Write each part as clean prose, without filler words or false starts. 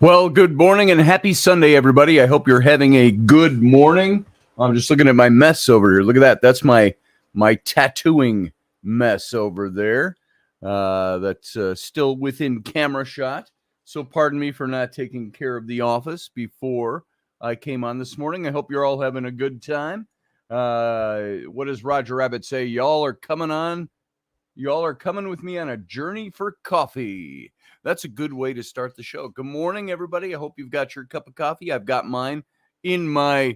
Well, good morning and happy Sunday, everybody. I hope you're having a good morning. I'm just looking at my mess over here. Look at that. That's my tattooing mess over there. That's still within camera shot. So pardon me for not taking care of the office before I came on this morning. I hope you're all having a good time. What does Roger Rabbit say? Y'all are coming with me on a journey for coffee. That's a good way to start the show. Good morning, everybody. I hope you've got your cup of coffee. I've got mine in my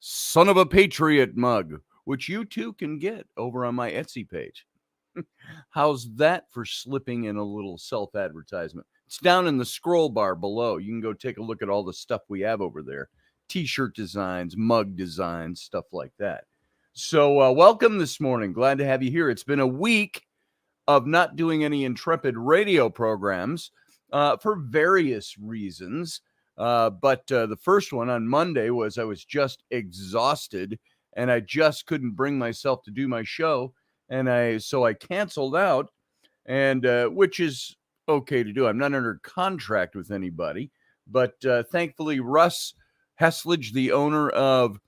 Son of a Patriot mug, which you too can get over on my Etsy page. How's that for slipping in a little self-advertisement? It's down in the scroll bar below. You can go take a look at all the stuff we have over there. T-shirt designs, mug designs, stuff like that. So welcome this morning. Glad to have you here. It's been a week of not doing any Intrepid radio programs for various reasons. But the first one on Monday was I was just exhausted and I just couldn't bring myself to do my show. So I canceled out, and which is okay to do. I'm not under contract with anybody, but thankfully Russ Hesledge, the owner of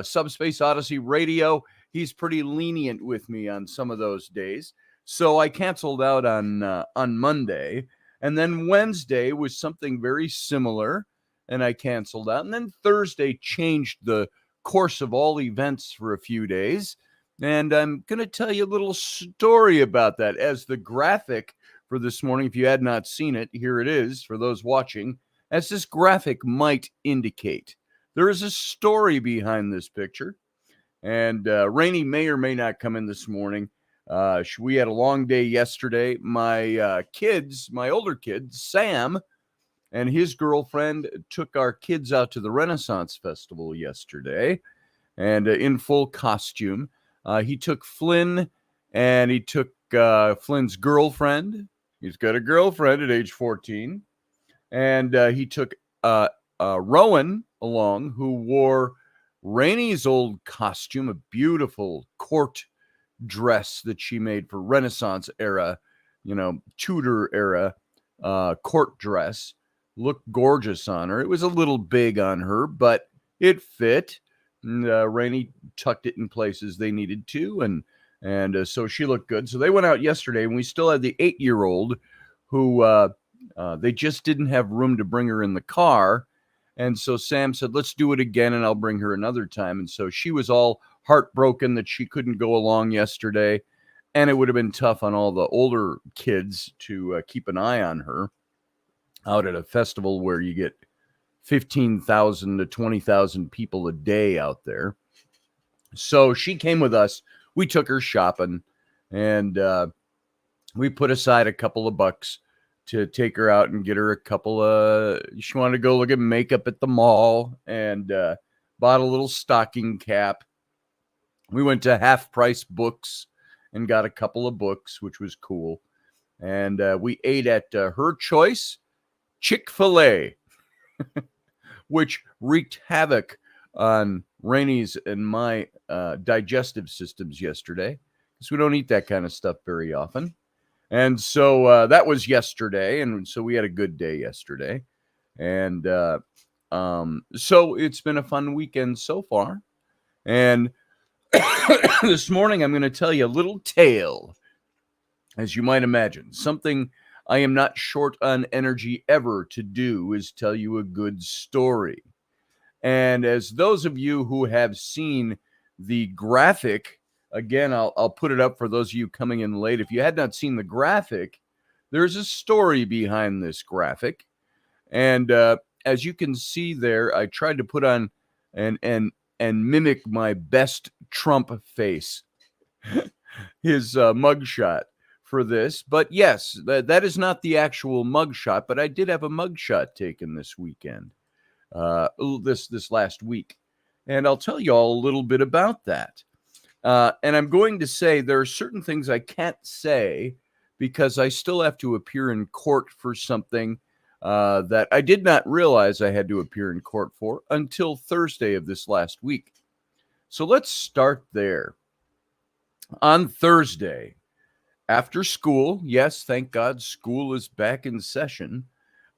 Subspace Odyssey Radio, he's pretty lenient with me on some of those days. So I canceled out on Monday, and then Wednesday was something very similar, and I canceled out. And then Thursday changed the course of all events for a few days, and I'm going to tell you a little story about that. As the graphic for this morning, if you had not seen it, here it is for those watching. As this graphic might indicate, there is a story behind this picture, and Raini may or may not come in this morning. We had a long day yesterday. My older kids, Sam and his girlfriend, took our kids out to the Renaissance Festival yesterday, and in full costume. He took Flynn, and he took Flynn's girlfriend. He's got a girlfriend at age 14. And he took Rowan along, who wore Rainey's old costume, a beautiful court dress that she made for Renaissance era, Tudor era court dress. Looked gorgeous on her. It was a little big on her, but it fit. And Rainey tucked it in places they needed to, and so she looked good. So they went out yesterday, and we still had the 8-year-old who they just didn't have room to bring her in the car. And so Sam said, let's do it again, and I'll bring her another time. And so she was all heartbroken that she couldn't go along yesterday, and it would have been tough on all the older kids to keep an eye on her out at a festival where you get 15,000 to 20,000 people a day out there. So she came with us. We took her shopping, and we put aside a couple of bucks to take her out and get her a couple of, she wanted to go look at makeup at the mall, and bought a little stocking cap. We went to Half Price Books and got a couple of books, which was cool. And we ate at her choice, Chick-fil-A, which wreaked havoc on Rainey's and my digestive systems yesterday, because we don't eat that kind of stuff very often. And so that was yesterday, and so we had a good day yesterday. And so it's been a fun weekend so far. And this morning I'm going to tell you a little tale, as you might imagine. Something I am not short on energy ever to do is tell you a good story. And as those of you who have seen the graphic, again, I'll put it up for those of you coming in late. If you had not seen the graphic, there's a story behind this graphic. And as you can see there, I tried to put on and mimic my best Trump face, his mugshot for this. But yes, that is not the actual mugshot, but I did have a mugshot taken this weekend, this last week. And I'll tell you all a little bit about that. And I'm going to say there are certain things I can't say because I still have to appear in court for something that I did not realize I had to appear in court for until Thursday of this last week. So let's start there. On Thursday, after school, yes, thank God school is back in session,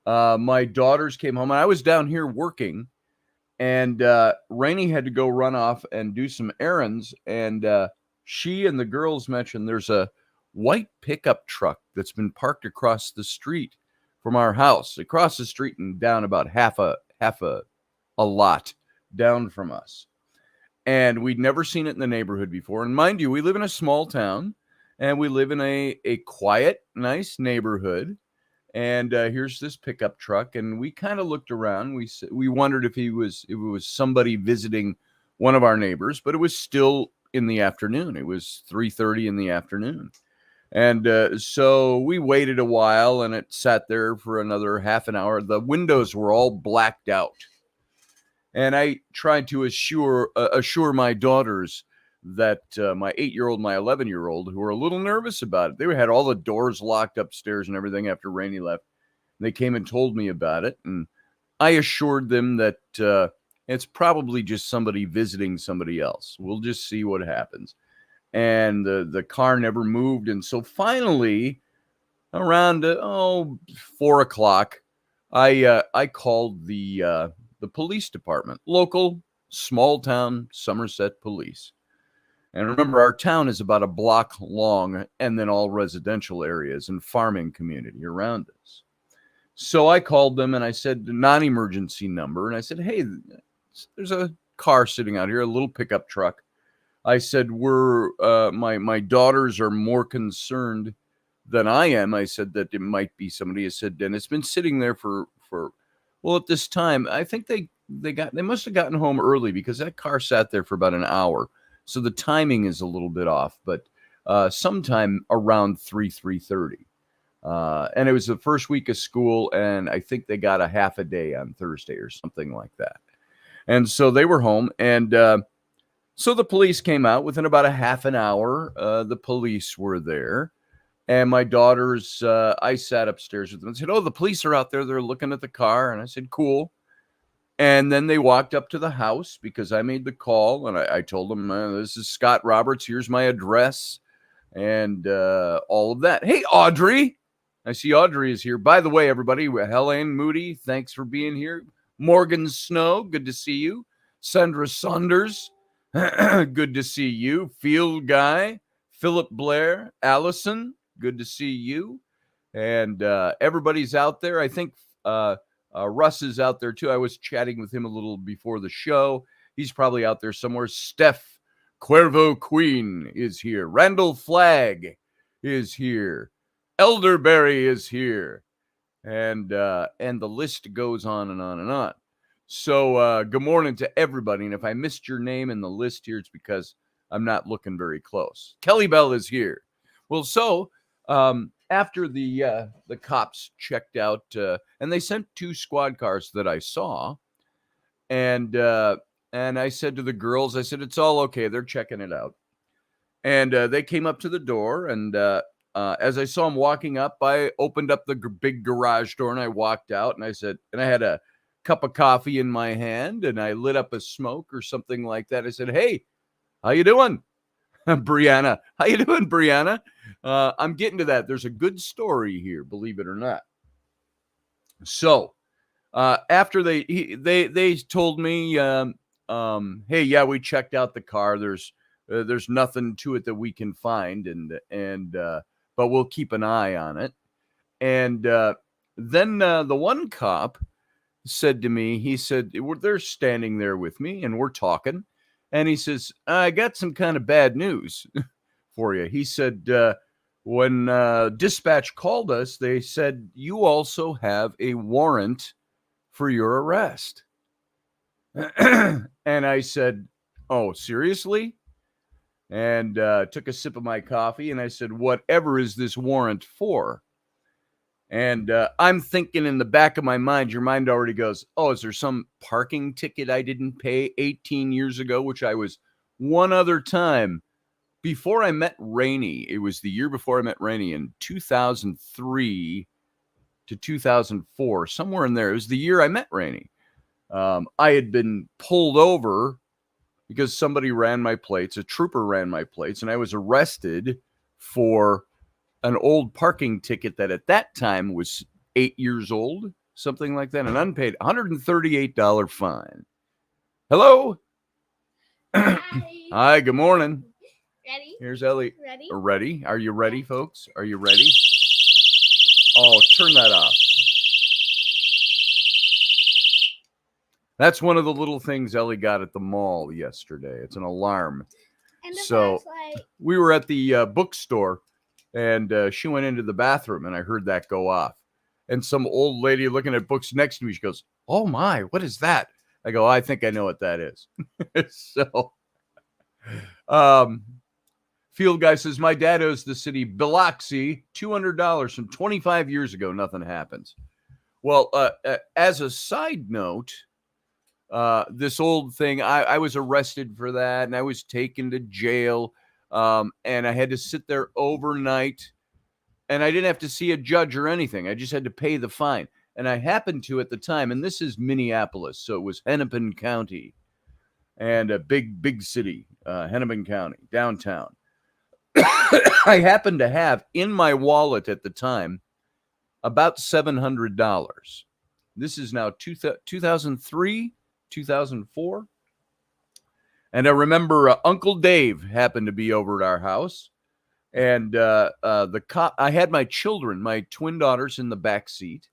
My daughters came home, and I was down here working, and Rainey had to go run off and do some errands, and she and the girls mentioned there's a white pickup truck that's been parked across the street from our house, across the street and down about half a lot down from us. And we'd never seen it in the neighborhood before. And mind you, we live in a small town, and we live in a quiet, nice neighborhood. And here's this pickup truck, and we kind of looked around. We wondered if it was somebody visiting one of our neighbors, but it was still in the afternoon. It was 3:30 in the afternoon, and so we waited a while, and it sat there for another half an hour. The windows were all blacked out, and I tried to assure my daughters that my 8-year-old, my 11-year-old, who were a little nervous about it. They had all the doors locked upstairs and everything after Rainey left. They came and told me about it, and I assured them that it's probably just somebody visiting somebody else. We'll just see what happens. And the car never moved, and so finally, around 4 o'clock, I called the police department, local small town Somerset police. And remember, our town is about a block long, and then all residential areas and farming community around us. So I called them, and I said the non-emergency number, and I said, hey, there's a car sitting out here, a little pickup truck. I said, my daughters are more concerned than I am. I said that it might be somebody. I said, and it's been sitting there for well, at this time, I think they must have gotten home early, because that car sat there for about an hour. So the timing is a little bit off, but sometime around 3:30. And it was the first week of school, and I think they got a half a day on Thursday or something like that. And so they were home, and so the police came out within about a half an hour. The police were there, and my daughters, I sat upstairs with them and said, oh, the police are out there. They're looking at the car. And I said, cool. And then they walked up to the house, because I made the call, and I told them, this is Scott Roberts. Here's my address and all of that. Hey, Audrey. I see Audrey is here. By the way, everybody, Helene Moody, thanks for being here. Morgan Snow, good to see you. Sandra Saunders, good to see you. Field Guy, Philip Blair, Allison, good to see you. And everybody's out there. I think Russ is out there too. I was chatting with him a little before the show. He's probably out there somewhere. Steph Cuervo Queen is here. Randall Flagg is here. Elderberry is here. And the list goes on and on and on. So good morning to everybody. And if I missed your name in the list here, it's because I'm not looking very close. Kelly Bell is here. Well, so after the cops checked out, and they sent 2 squad cars that I saw, and I said to the girls, I said, it's all okay. They're checking it out. And they came up to the door, and as I saw them walking up, I opened up the big garage door, and I walked out, and I said, and I had a cup of coffee in my hand, and I lit up a smoke or something like that. I said, hey, how you doing? Brianna. How you doing, Brianna? I'm getting to that. There's a good story here, believe it or not. So after they told me, hey, yeah, we checked out the car. There's nothing to it that we can find, and but we'll keep an eye on it. And then the one cop said to me, he said, they're standing there with me, and we're talking. And he says, I got some kind of bad news for you. He said, when dispatch called us, they said, you also have a warrant for your arrest. And I said, oh, seriously? And took a sip of my coffee, and I said, whatever is this warrant for? And I'm thinking in the back of my mind, your mind already goes, oh, is there some parking ticket I didn't pay 18 years ago, which I was one other time before I met Rainey. It was the year before I met Rainey in 2003 to 2004, somewhere in there. It was the year I met Rainey. I had been pulled over because somebody ran my plates, a trooper ran my plates, and I was arrested for an old parking ticket that at that time was 8 years old. something like that, an unpaid $138 fine. Hello? Hi. Hi, good morning. Ready? Here's Ellie. Ready? Ready? Are you ready, folks? Are you ready? Oh, turn that off. That's one of the little things Ellie got at the mall yesterday. It's an alarm. And the So flashlight. we were at the bookstore, and she went into the bathroom, and I heard that go off. And some old lady looking at books next to me, she goes, "Oh my, what is that?" I go, "I think I know what that is." So, Field Guy says, my dad owes the city Biloxi $200 from 25 years ago. Nothing happens. Well, as a side note, this old thing, I was arrested for that, and I was taken to jail, and I had to sit there overnight, and I didn't have to see a judge or anything. I just had to pay the fine. And I happened to at the time, and this is Minneapolis, so it was Hennepin County, and a big city, Hennepin County, downtown. I happened to have in my wallet at the time about $700. This is now 2003, 2004. And I remember Uncle Dave happened to be over at our house. And the cop, I had my children, my twin daughters in the back seat,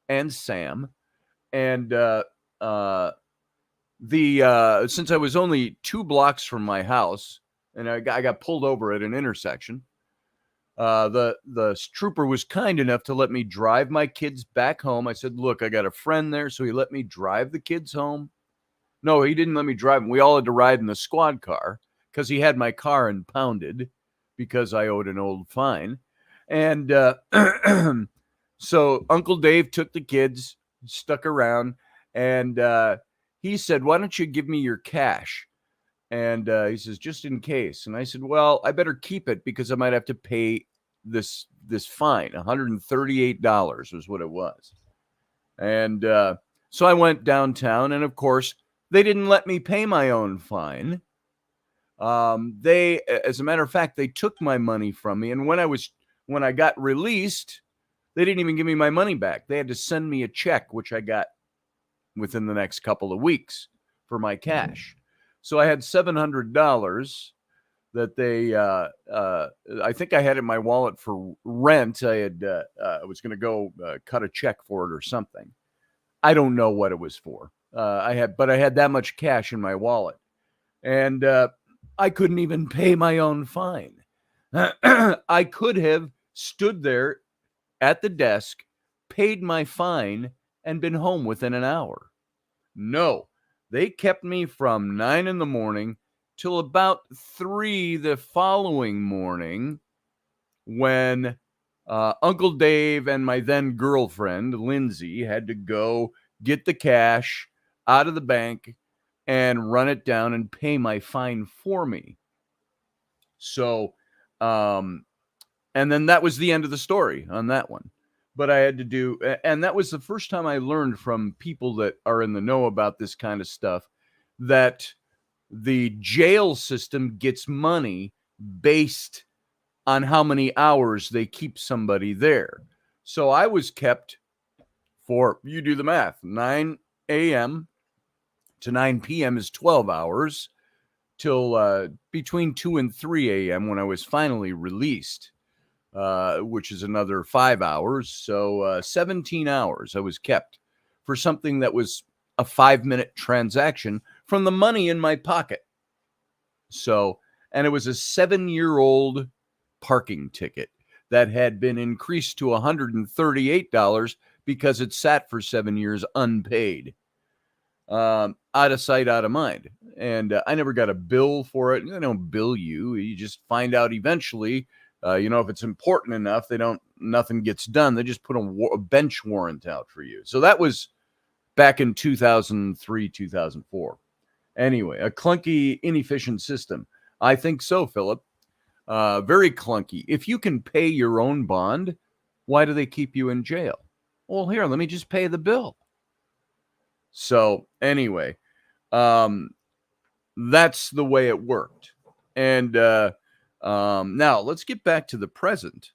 and Sam. And since I was only 2 blocks from my house, and I got pulled over at an intersection, the trooper was kind enough to let me drive my kids back home. I said, "Look, I got a friend there," so he let me drive the kids home. No, he didn't let me drive them. We all had to ride in the squad car because he had my car impounded because I owed an old fine. And so Uncle Dave took the kids, stuck around, and he said, "Why don't you give me your cash?" And he says, "Just in case." And I said, "Well, I better keep it because I might have to pay this fine. $138 was what it was." And so I went downtown, and of course, they didn't let me pay my own fine. As a matter of fact, they took my money from me. And when I got released, they didn't even give me my money back. They had to send me a check, which I got within the next couple of weeks for my cash. So I had $700 that they, I think I had in my wallet for rent. I was going to go cut a check for it or something. I don't know what it was for. But I had that much cash in my wallet, and I couldn't even pay my own fine. I could have stood there at the desk, paid my fine, and been home within an hour. No, they kept me from 9 in the morning till about 3 the following morning, when Uncle Dave and my then girlfriend, Lindsay, had to go get the cash out of the bank and run it down and pay my fine for me. So, and then that was the end of the story on that one. But I had to do, and that was the first time I learned from people that are in the know about this kind of stuff, that the jail system gets money based on how many hours they keep somebody there. So I was kept for, you do the math, 9 a.m. to 9 p.m. is 12 hours, till between 2 and 3 a.m. when I was finally released, which is another 5 hours. So 17 hours I was kept for something that was a 5-minute transaction from the money in my pocket. So, and it was a 7-year-old parking ticket that had been increased to $138 because it sat for 7 years unpaid. Out of sight, out of mind. And I never got a bill for it. They don't bill you. You just find out eventually, if it's important enough, nothing gets done. They just put a bench warrant out for you. So that was back in 2003, 2004. Anyway, a clunky, inefficient system. I think so, Philip. Very clunky. If you can pay your own bond, why do they keep you in jail? Well, here, let me just pay the bill. So anyway, that's the way it worked. And now let's get back to the present.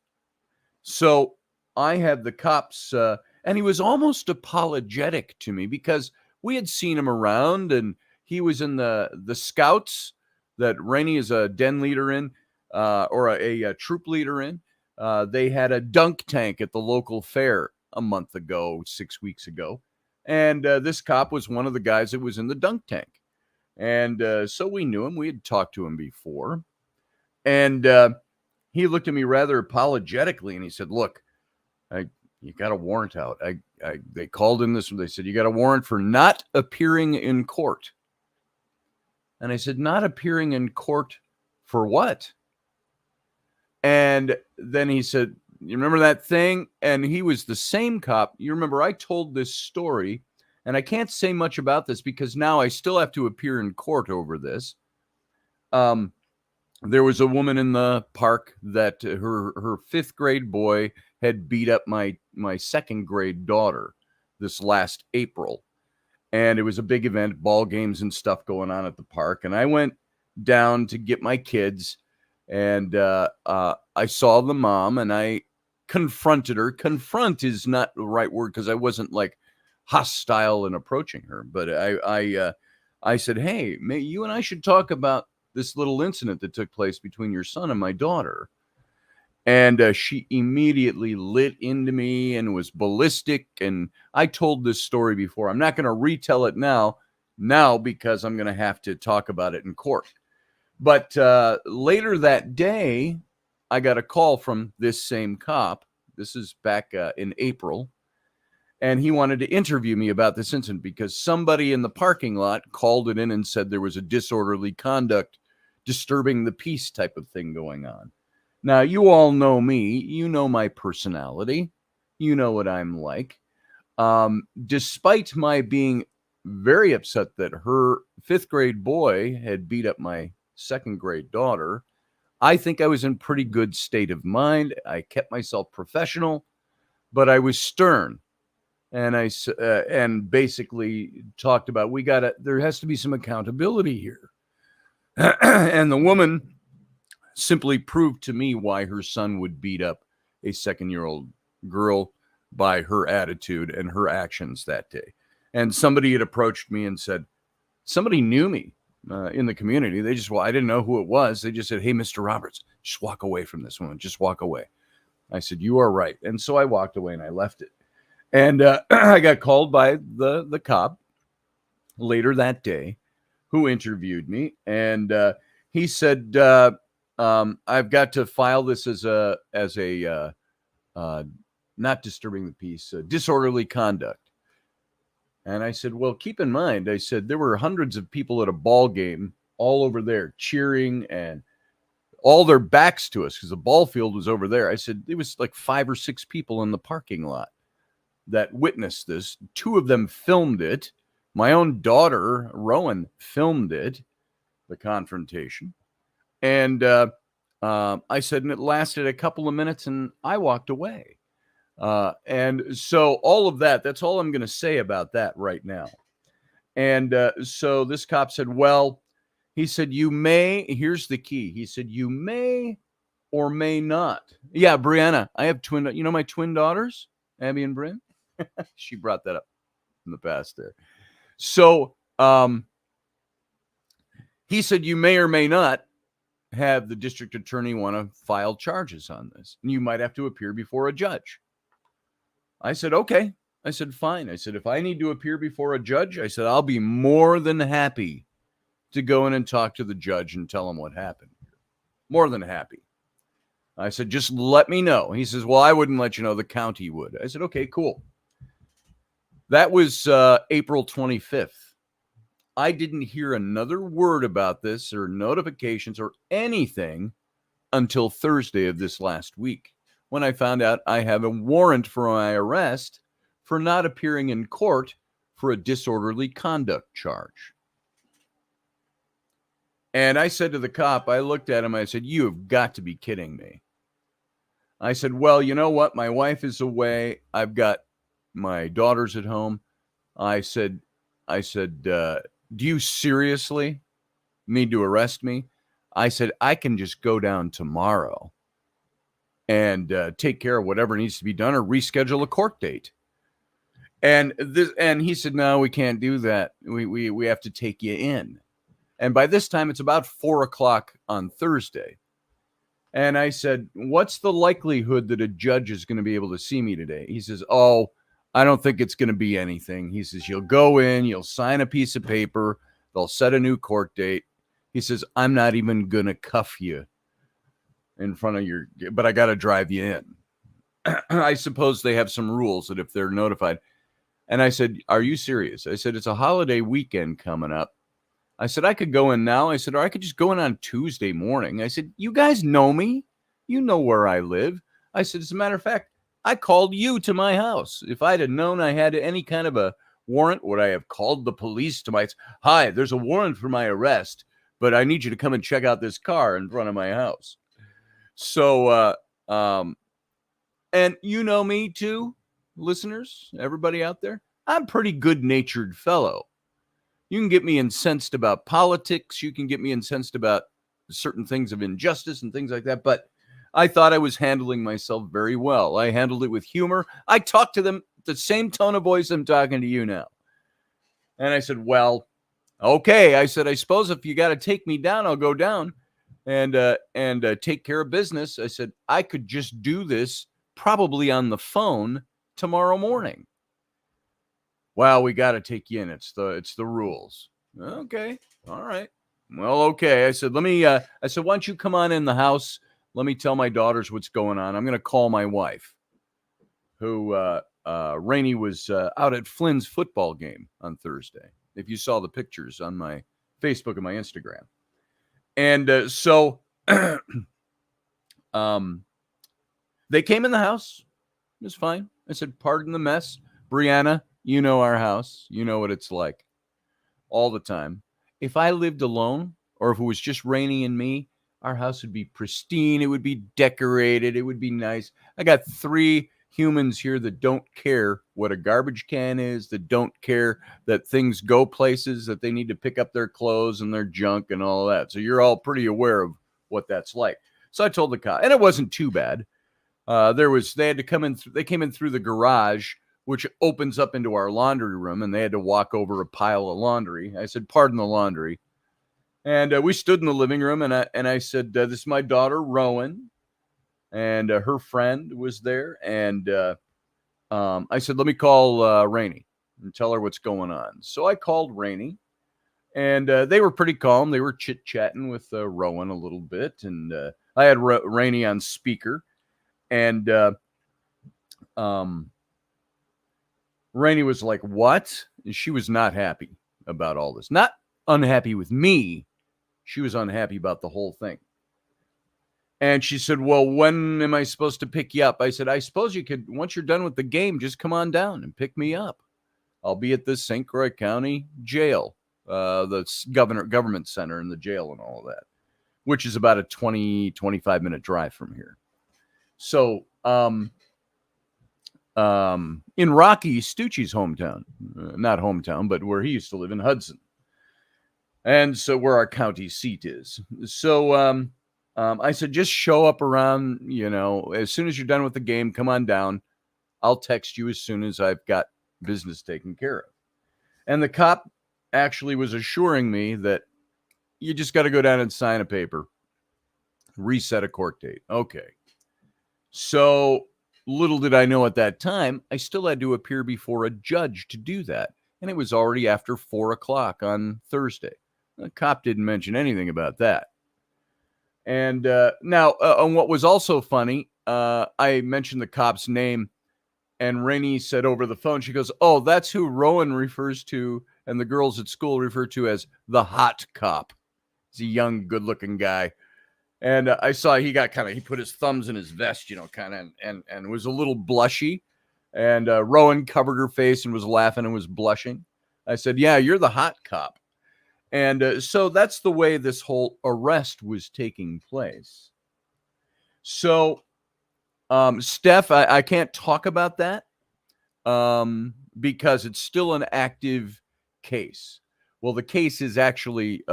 So I have the cops And he was almost apologetic to me because we had seen him around, and he was in the scouts that Rainey is a den leader in, or a troop leader in. They had a dunk tank at the local fair a month ago, 6 weeks ago. And this cop was one of the guys that was in the dunk tank. And so we knew him. We had talked to him before. And he looked at me rather apologetically, and he said, look, you got a warrant out. They called in this, they said, you got a warrant for not appearing in court. And I said, not appearing in court for what? And then he said, you remember that thing? And he was the same cop. You remember I told this story, and I can't say much about this because now I still have to appear in court over this. There was a woman in the park that her fifth grade boy had beat up my second grade daughter this last April. And it was a big event, ball games and stuff going on at the park. And I went down to get my kids, and I saw the mom, and I confronted her. Confront is not the right word because I wasn't like hostile in approaching her. But I said, hey, you and I should talk about this little incident that took place between your son and my daughter. And she immediately lit into me and was ballistic. And I told this story before. I'm not going to retell it now because I'm going to have to talk about it in court. But later that day, I got a call from this same cop. This is back in April. And he wanted to interview me about this incident because somebody in the parking lot called it in and said there was a disorderly conduct, disturbing the peace type of thing going on. Now, you all know me. You know my personality. You know what I'm like. Despite my being very upset that her fifth grade boy had beat up my second grade daughter, I think I was in pretty good state of mind. I kept myself professional, but I was stern. And and basically talked about, there has to be some accountability here. And the woman simply proved to me why her son would beat up a 2-year-old girl by her attitude and her actions that day. And somebody had approached me and said, somebody knew me in the community. I didn't know who it was. They just said, hey, Mr. Roberts, just walk away from this woman. Just walk away. I said, you are right. And so I walked away and I left it. And I got called by the cop later that day who interviewed me. And he said, I've got to file this as a not disturbing the peace, disorderly conduct. And I said, well, keep in mind, I said, there were hundreds of people at a ball game all over there cheering and all their backs to us because the ball field was over there. I said, it was like 5 or 6 people in the parking lot that witnessed this. 2 of them filmed it. My own daughter, Rowan, filmed it, the confrontation. And I said, and it lasted a couple of minutes and I walked away. And so all of that's all I'm going to say about that right now. And so this cop said, well, he said, here's the key. He said, you may or may not. Yeah, Brianna, I have my twin daughters, Abby and Bryn. She brought that up in the past there. So he said, you may or may not have the district attorney want to file charges on this. And you might have to appear before a judge. I said, okay. I said, fine. I said, if I need to appear before a judge, I said, I'll be more than happy to go in and talk to the judge and tell him what happened. More than happy. I said, just let me know. He says, well, I wouldn't let you know. The county would. I said, okay, cool. That was April 25th. I didn't hear another word about this or notifications or anything until Thursday of this last week, when I found out I have a warrant for my arrest for not appearing in court for a disorderly conduct charge. And I said to the cop, I looked at him, I said, you have got to be kidding me. I said, well, you know what? My wife is away. I've got my daughters at home. I said, do you seriously need to arrest me? I said, I can just go down tomorrow and take care of whatever needs to be done or reschedule a court date. And he said, no, we can't do that. We have to take you in. And by this time, it's about 4:00 on Thursday. And I said, what's the likelihood that a judge is going to be able to see me today? He says, oh, I don't think it's going to be anything. He says, you'll go in, you'll sign a piece of paper, they'll set a new court date. He says, I'm not even going to cuff you in front of but I got to drive you in. I suppose they have some rules that if they're notified. And I said, are you serious? I said, it's a holiday weekend coming up. I said, I could go in now. I said, or I could just go in on Tuesday morning. I said, you guys know me. You know where I live. I said, as a matter of fact, I called you to my house. If I'd have known I had any kind of a warrant, would I have called the police to my house? Hi, there's a warrant for my arrest, but I need you to come and check out this car in front of my house. So, and you know me too, listeners, everybody out there. I'm a pretty good-natured fellow. You can get me incensed about politics. You can get me incensed about certain things of injustice and things like that. But I thought I was handling myself very well. I handled it with humor. I talked to them the same tone of voice I'm talking to you now. And I said, well, okay. I said, I suppose if you got to take me down, I'll go down and take care of business. I said, I could just do this probably on the phone tomorrow morning. Well, we got to take you in. It's the rules. Okay. All right. Well, okay. I said, why don't you come on in the house? Let me tell my daughters what's going on. I'm going to call my wife, who, Rainey was out at Flynn's football game on Thursday. If you saw the pictures on my Facebook and my Instagram. And so they came in the house. It was fine. I said, pardon the mess. Brianna, you know our house. You know what it's like all the time. If I lived alone or if it was just Rainey and me, our house would be pristine. It would be decorated. It would be nice. I got 3 humans here that don't care what a garbage can is, that don't care that things go places, that they need to pick up their clothes and their junk and all of that. So you're all pretty aware of what that's like. So I told the cop, and it wasn't too bad. They had to come in. They came in through the garage, which opens up into our laundry room, and they had to walk over a pile of laundry. I said, pardon the laundry. And we stood in the living room, and I said, this is my daughter, Rowan, and her friend was there. And I said, let me call Rainey and tell her what's going on. So I called Rainey, and they were pretty calm. They were chit-chatting with Rowan a little bit, and I had Rainey on speaker. And Rainey was like, what? And she was not happy about all this. Not unhappy with me. She was unhappy about the whole thing. And she said, well, when am I supposed to pick you up? I said, I suppose you could, once you're done with the game, just come on down and pick me up. I'll be at the St. Croix County Jail, the government center and the jail and all of that, which is about a 25-minute drive from here. So, in Rocky Stucci's hometown, not hometown, but where he used to live in Hudson. And so where our county seat is. So, I said, just show up around, as soon as you're done with the game, come on down. I'll text you as soon as I've got business taken care of. And the cop actually was assuring me that you just got to go down and sign a paper, reset a court date. Okay. So little did I know at that time, I still had to appear before a judge to do that. And it was already after 4:00 on Thursday. The cop didn't mention anything about that. And now, and what was also funny, I mentioned the cop's name, and Rainey said over the phone, she goes, oh, that's who Rowan refers to, and the girls at school refer to as the hot cop. He's a young, good-looking guy. And I saw he put his thumbs in his vest, and was a little blushy. And Rowan covered her face and was laughing and was blushing. I said, yeah, you're the hot cop. And so that's the way this whole arrest was taking place. So, Steph, I can't talk about that because it's still an active case. Well, the case is actually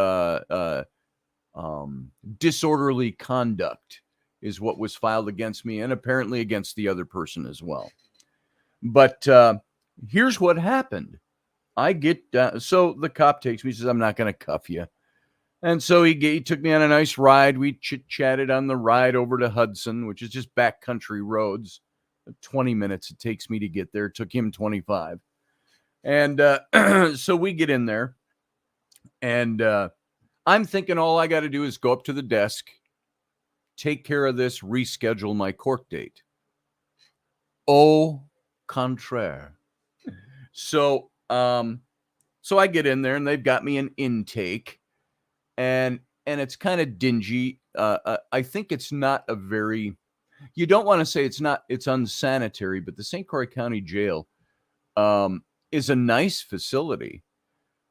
disorderly conduct is what was filed against me and apparently against the other person as well. But here's what happened. I get down. So the cop takes me, says, I'm not going to cuff you. And so he took me on a nice ride. We chit-chatted on the ride over to Hudson, which is just backcountry roads. 20 minutes it takes me to get there. It took him 25. And so we get in there. And I'm thinking all I got to do is go up to the desk, take care of this, reschedule my court date. Au contraire. So I get in there and they've got me an intake. And it's kind of dingy. I think it's not a very, you don't want to say it's unsanitary, but the St. Croix County Jail is a nice facility.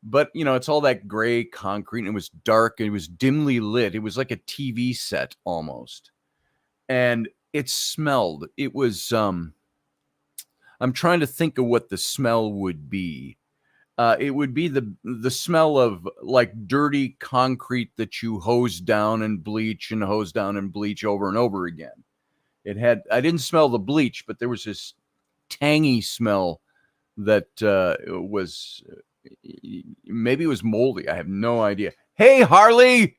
But, it's all that gray concrete, and it was dark, and it was dimly lit. It was like a TV set almost. And it smelled. It was, I'm trying to think of what the smell would be. It would be the smell of like dirty concrete that you hose down and bleach over and over again. I didn't smell the bleach, but there was this tangy smell that was, maybe it was moldy. I have no idea. Hey, Harley,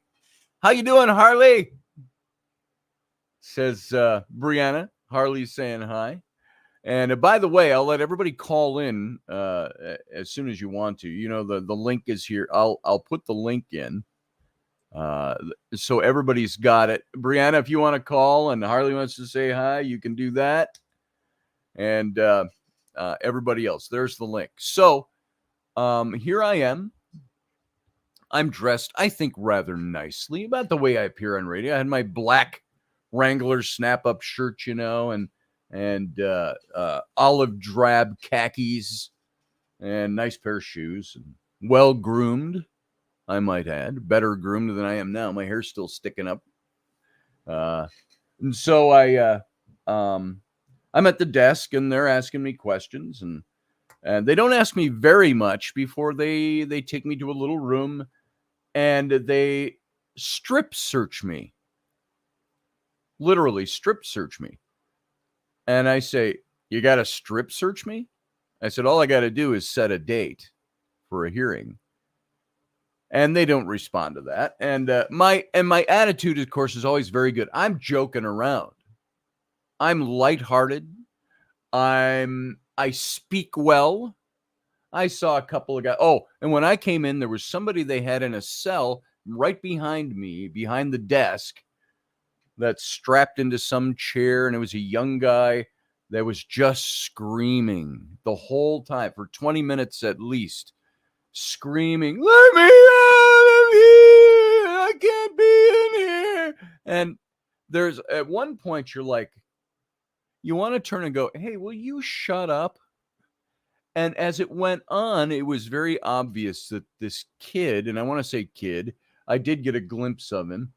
how you doing, Harley? Says Brianna. Harley's saying hi. And by the way, I'll let everybody call in as soon as you want to. The link is here. I'll put the link in so everybody's got it. Brianna, if you want to call and Harley wants to say hi, you can do that. And everybody else, there's the link. So here I am. I'm dressed, I think, rather nicely, about the way I appear on radio. I had my black Wrangler snap-up shirt, and olive drab khakis and nice pair of shoes, and well groomed, I might add, better groomed than I am now. My hair's still sticking up. And so I'm at the desk and they're asking me questions, and they don't ask me very much before they take me to a little room and they strip search me. Literally strip search me. And I say, you got to strip search me? I said, all I got to do is set a date for a hearing. And they don't respond to that. And my attitude, of course, is always very good. I'm joking around. I'm lighthearted. I speak well. I saw a couple of guys. Oh, and when I came in, there was somebody they had in a cell right behind me, behind the desk, that's strapped into some chair, and it was a young guy that was just screaming the whole time for 20 minutes at least, screaming, "Let me out of here! I can't be in here!" And there's at one point you're like, you want to turn and go, "Hey, will you shut up?" And as it went on, it was very obvious that this kid, and I want to say kid, I did get a glimpse of him.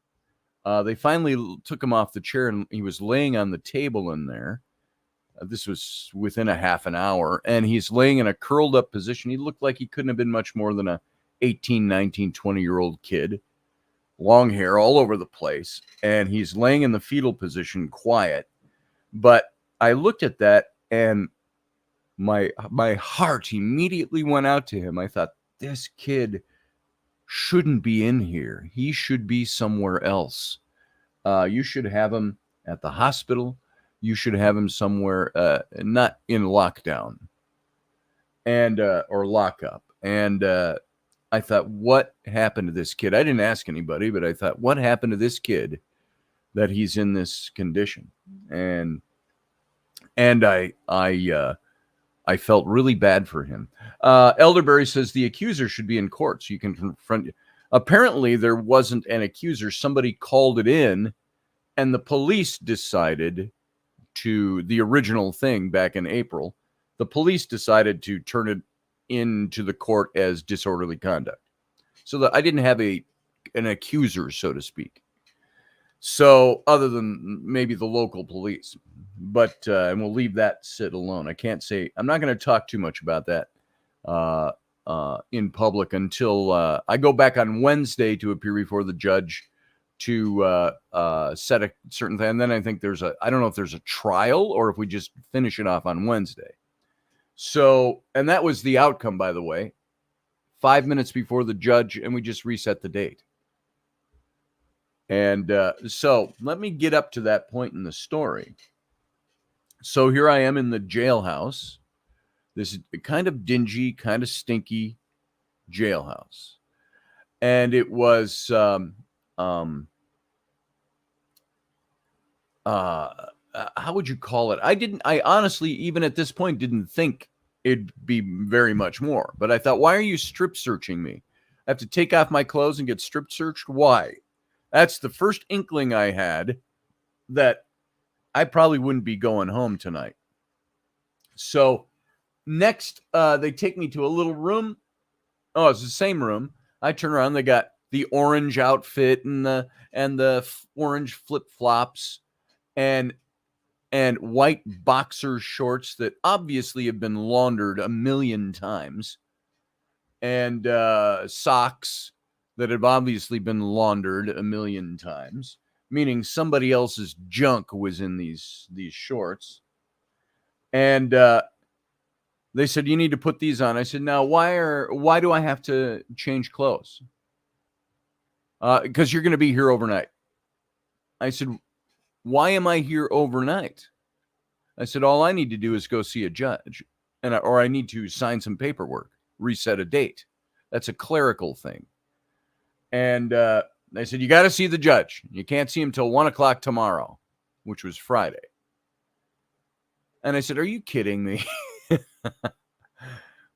They finally took him off the chair and he was laying on the table in there. This was within a half an hour, and he's laying in a curled up position. He looked like he couldn't have been much more than a 18, 19, 20-year-old kid. Long hair all over the place, and he's laying in the fetal position, quiet. But I looked at that, and my heart immediately went out to him. I thought, this kid shouldn't be in here. He should be somewhere else. You should have him at the hospital. You should have him somewhere not in lockdown and or lockup. And I thought, what happened to this kid? I didn't ask anybody, but I thought, what happened to this kid that he's in this condition? And I felt really bad for him. Elderberry says the accuser should be in court so you can confront you. Apparently, there wasn't an accuser. Somebody called it in, and the police decided to, the original thing back in April, the police decided to turn it into the court as disorderly conduct. So that I didn't have an accuser, so to speak. So other than maybe the local police, but and we'll leave that sit alone. I can't say, I'm not going to talk too much about that in public until I go back on Wednesday to appear before the judge to set a certain thing. And then I think I don't know if there's a trial or if we just finish it off on Wednesday. So, and that was the outcome, by the way. 5 minutes before the judge, and we just reset the date. And so let me get up to that point in the story. So here I am in the jailhouse, this kind of dingy, kind of stinky jailhouse. And it was, how would you call it? I honestly, even at this point, didn't think it'd be very much more. But I thought, why are you strip searching me? I have to take off my clothes and get strip searched? Why? That's the first inkling I had that I probably wouldn't be going home tonight. So next, they take me to a little room. Oh, it's the same room. I turn around. They got the orange outfit and the orange flip flops and white boxer shorts that obviously have been laundered a million times, and socks that have obviously been laundered a million times, meaning somebody else's junk was in these shorts. And they said, you need to put these on. I said, now, why do I have to change clothes? Because you're going to be here overnight. I said, why am I here overnight? I said, all I need to do is go see a judge, or I need to sign some paperwork, reset a date. That's a clerical thing. And they said, you got to see the judge. You can't see him till 1:00 tomorrow, which was Friday. And I said, are you kidding me?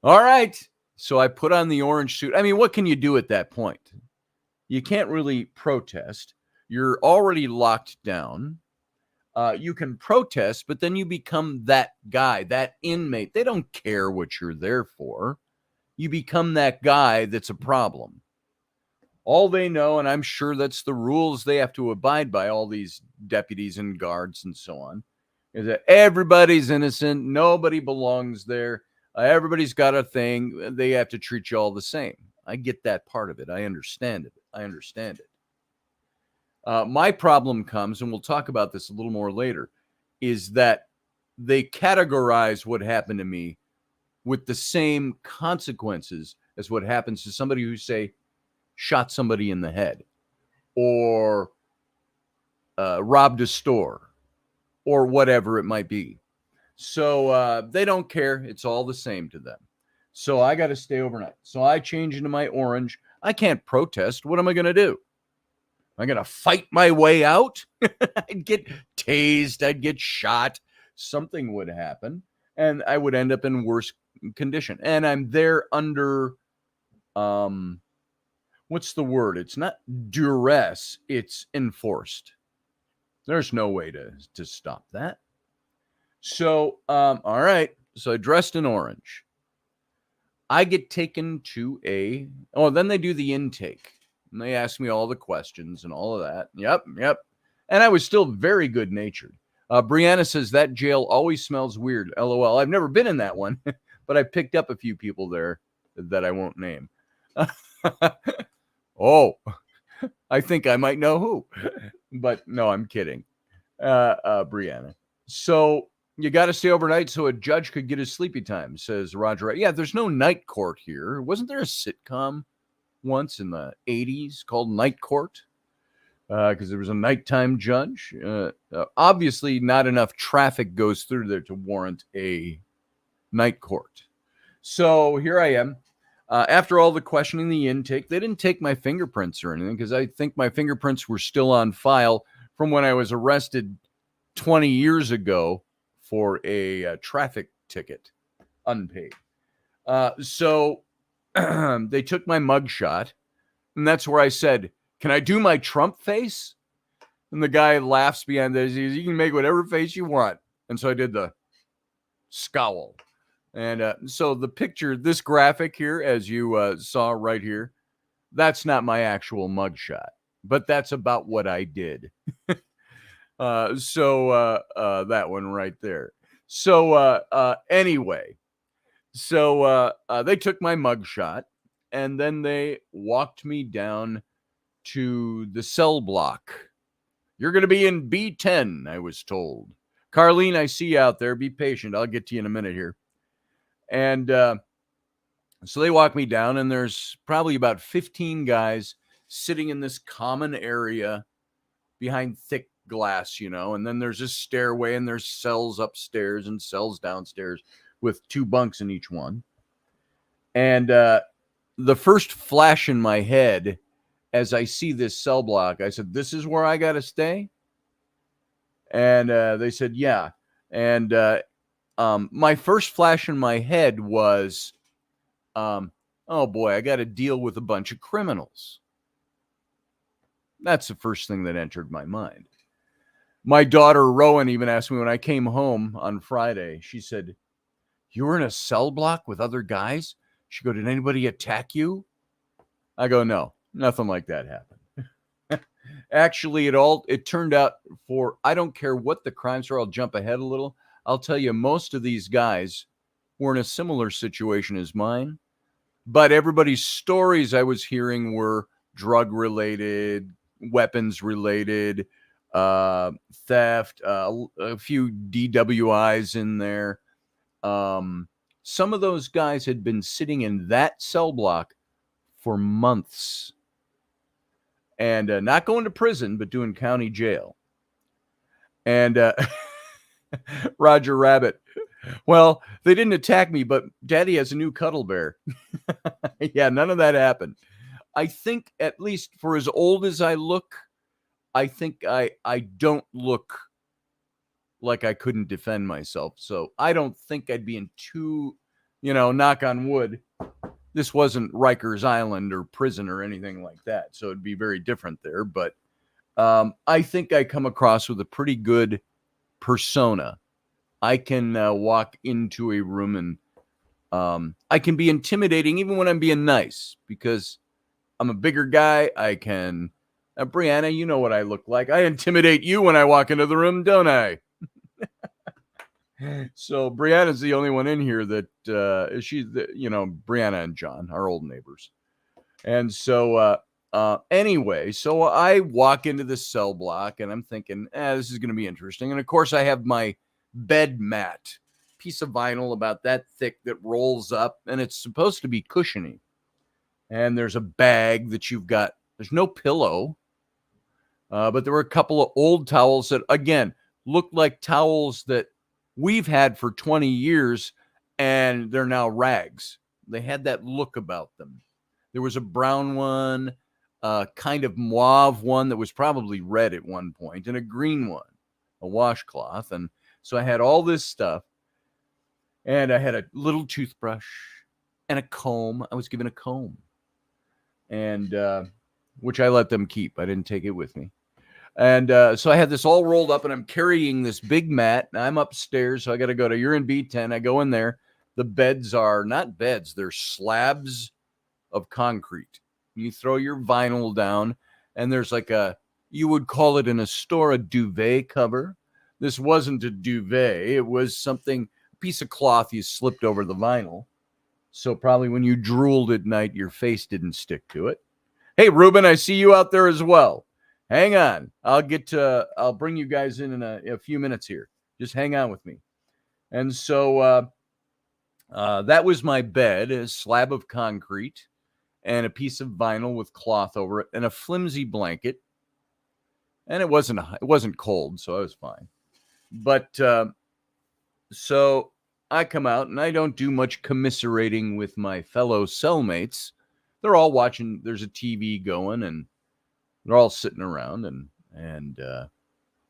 All right. So I put on the orange suit. I mean, what can you do at that point? You can't really protest. You're already locked down. You can protest, but then you become that guy, that inmate. They don't care what you're there for. You become that guy that's a problem. All they know, and I'm sure that's the rules they have to abide by, all these deputies and guards and so on, is that everybody's innocent. Nobody belongs there. Everybody's got a thing. They have to treat you all the same. I get that part of it. I understand it. My problem comes, and we'll talk about this a little more later, is that they categorize what happened to me with the same consequences as what happens to somebody who, say, shot somebody in the head or robbed a store or whatever it might be. So they don't care. It's all the same to them. So I got to stay overnight. So I change into my orange. I can't protest. What am I going to do? Am I going to fight my way out? I'd get tased. I'd get shot. Something would happen. And I would end up in worse condition. And I'm there under, what's the word? It's not duress. It's enforced. There's no way to stop that. So, all right. So I dressed in orange. I get taken to then they do the intake. And they ask me all the questions and all of that. Yep. And I was still very good natured. Brianna says that jail always smells weird. LOL. I've never been in that one, but I picked up a few people there that I won't name. Oh, I think I might know who, but no, I'm kidding. Brianna. So you got to stay overnight so a judge could get his sleepy time, says Roger. Yeah, there's no night court here. Wasn't there a sitcom once in the 80s called Night Court? Because there was a nighttime judge. Obviously, not enough traffic goes through there to warrant a night court. So here I am. After all the questioning, the intake, they didn't take my fingerprints or anything because I think my fingerprints were still on file from when I was arrested 20 years ago for a traffic ticket, unpaid. So they took my mugshot, and that's where I said, can I do my Trump face? And the guy laughs behind this. He goes, you can make whatever face you want. And so I did the scowl. And so the picture, this graphic here, as you saw right here, that's not my actual mugshot, but that's about what I did. So that one right there. So anyway, so they took my mugshot and then they walked me down to the cell block. You're going to be in B10, I was told. Carlene, I see you out there. Be patient. I'll get to you in a minute here. And so they walk me down, and there's probably about 15 guys sitting in this common area behind thick glass, and then there's a stairway, and there's cells upstairs and cells downstairs with 2 bunks in each one. And the first flash in my head as I see this cell block, I said, "This is where I got to stay?" And they said, "Yeah." And my first flash in my head was, oh boy, I got to deal with a bunch of criminals. That's the first thing that entered my mind. My daughter, Rowan, even asked me when I came home on Friday, she said, "You were in a cell block with other guys?" She go, "Did anybody attack you?" I go, "No, nothing like that happened." Actually, it turned out I don't care what the crimes are. I'll jump ahead a little. I'll tell you, most of these guys were in a similar situation as mine, but everybody's stories I was hearing were drug related, weapons related, theft, a few DWIs in there. Some of those guys had been sitting in that cell block for months and not going to prison, but doing county jail. And Roger Rabbit, well, they didn't attack me, but Daddy has a new cuddle bear. Yeah, none of that happened. I think, at least for as old as I look, I think I don't look like I couldn't defend myself. So I don't think I'd be in too, knock on wood, this wasn't Rikers Island or prison or anything like that. So it'd be very different there. But I think I come across with a pretty good persona. I can walk into a room and I can be intimidating even when I'm being nice because I'm a bigger guy. I can, Brianna, you know what I look like. I intimidate you when I walk into the room, don't I? So Brianna's the only one in here that she's, Brianna and John, our old neighbors. And so anyway, so I walk into the cell block and I'm thinking, this is going to be interesting. And of course I have my bed mat, piece of vinyl about that thick that rolls up, and it's supposed to be cushiony. And there's a bag that you've got. There's no pillow, but there were a couple of old towels that, again, looked like towels that we've had for 20 years, and they're now rags. They had that look about them. There was a brown one, kind of mauve one that was probably red at one point, and a green one, a washcloth. And so I had all this stuff, and I had a little toothbrush and a comb. I was given a comb, and which I let them keep. I didn't take it with me. And so I had this all rolled up, and I'm carrying this big mat. And I'm upstairs, so I got to go to, you're in B10. I go in there. The beds are not beds. They're slabs of concrete. You throw your vinyl down, and there's like you would call it in a store, a duvet cover. This wasn't a duvet. It was something, a piece of cloth you slipped over the vinyl. So probably when you drooled at night, your face didn't stick to it. Hey, Ruben, I see you out there as well. Hang on. I'll bring you guys in a few minutes here. Just hang on with me. And so that was my bed, a slab of concrete and a piece of vinyl with cloth over it and a flimsy blanket. And it wasn't cold, so I was fine. But so I come out and I don't do much commiserating with my fellow cellmates. They're all watching. There's a TV going, and they're all sitting around, and had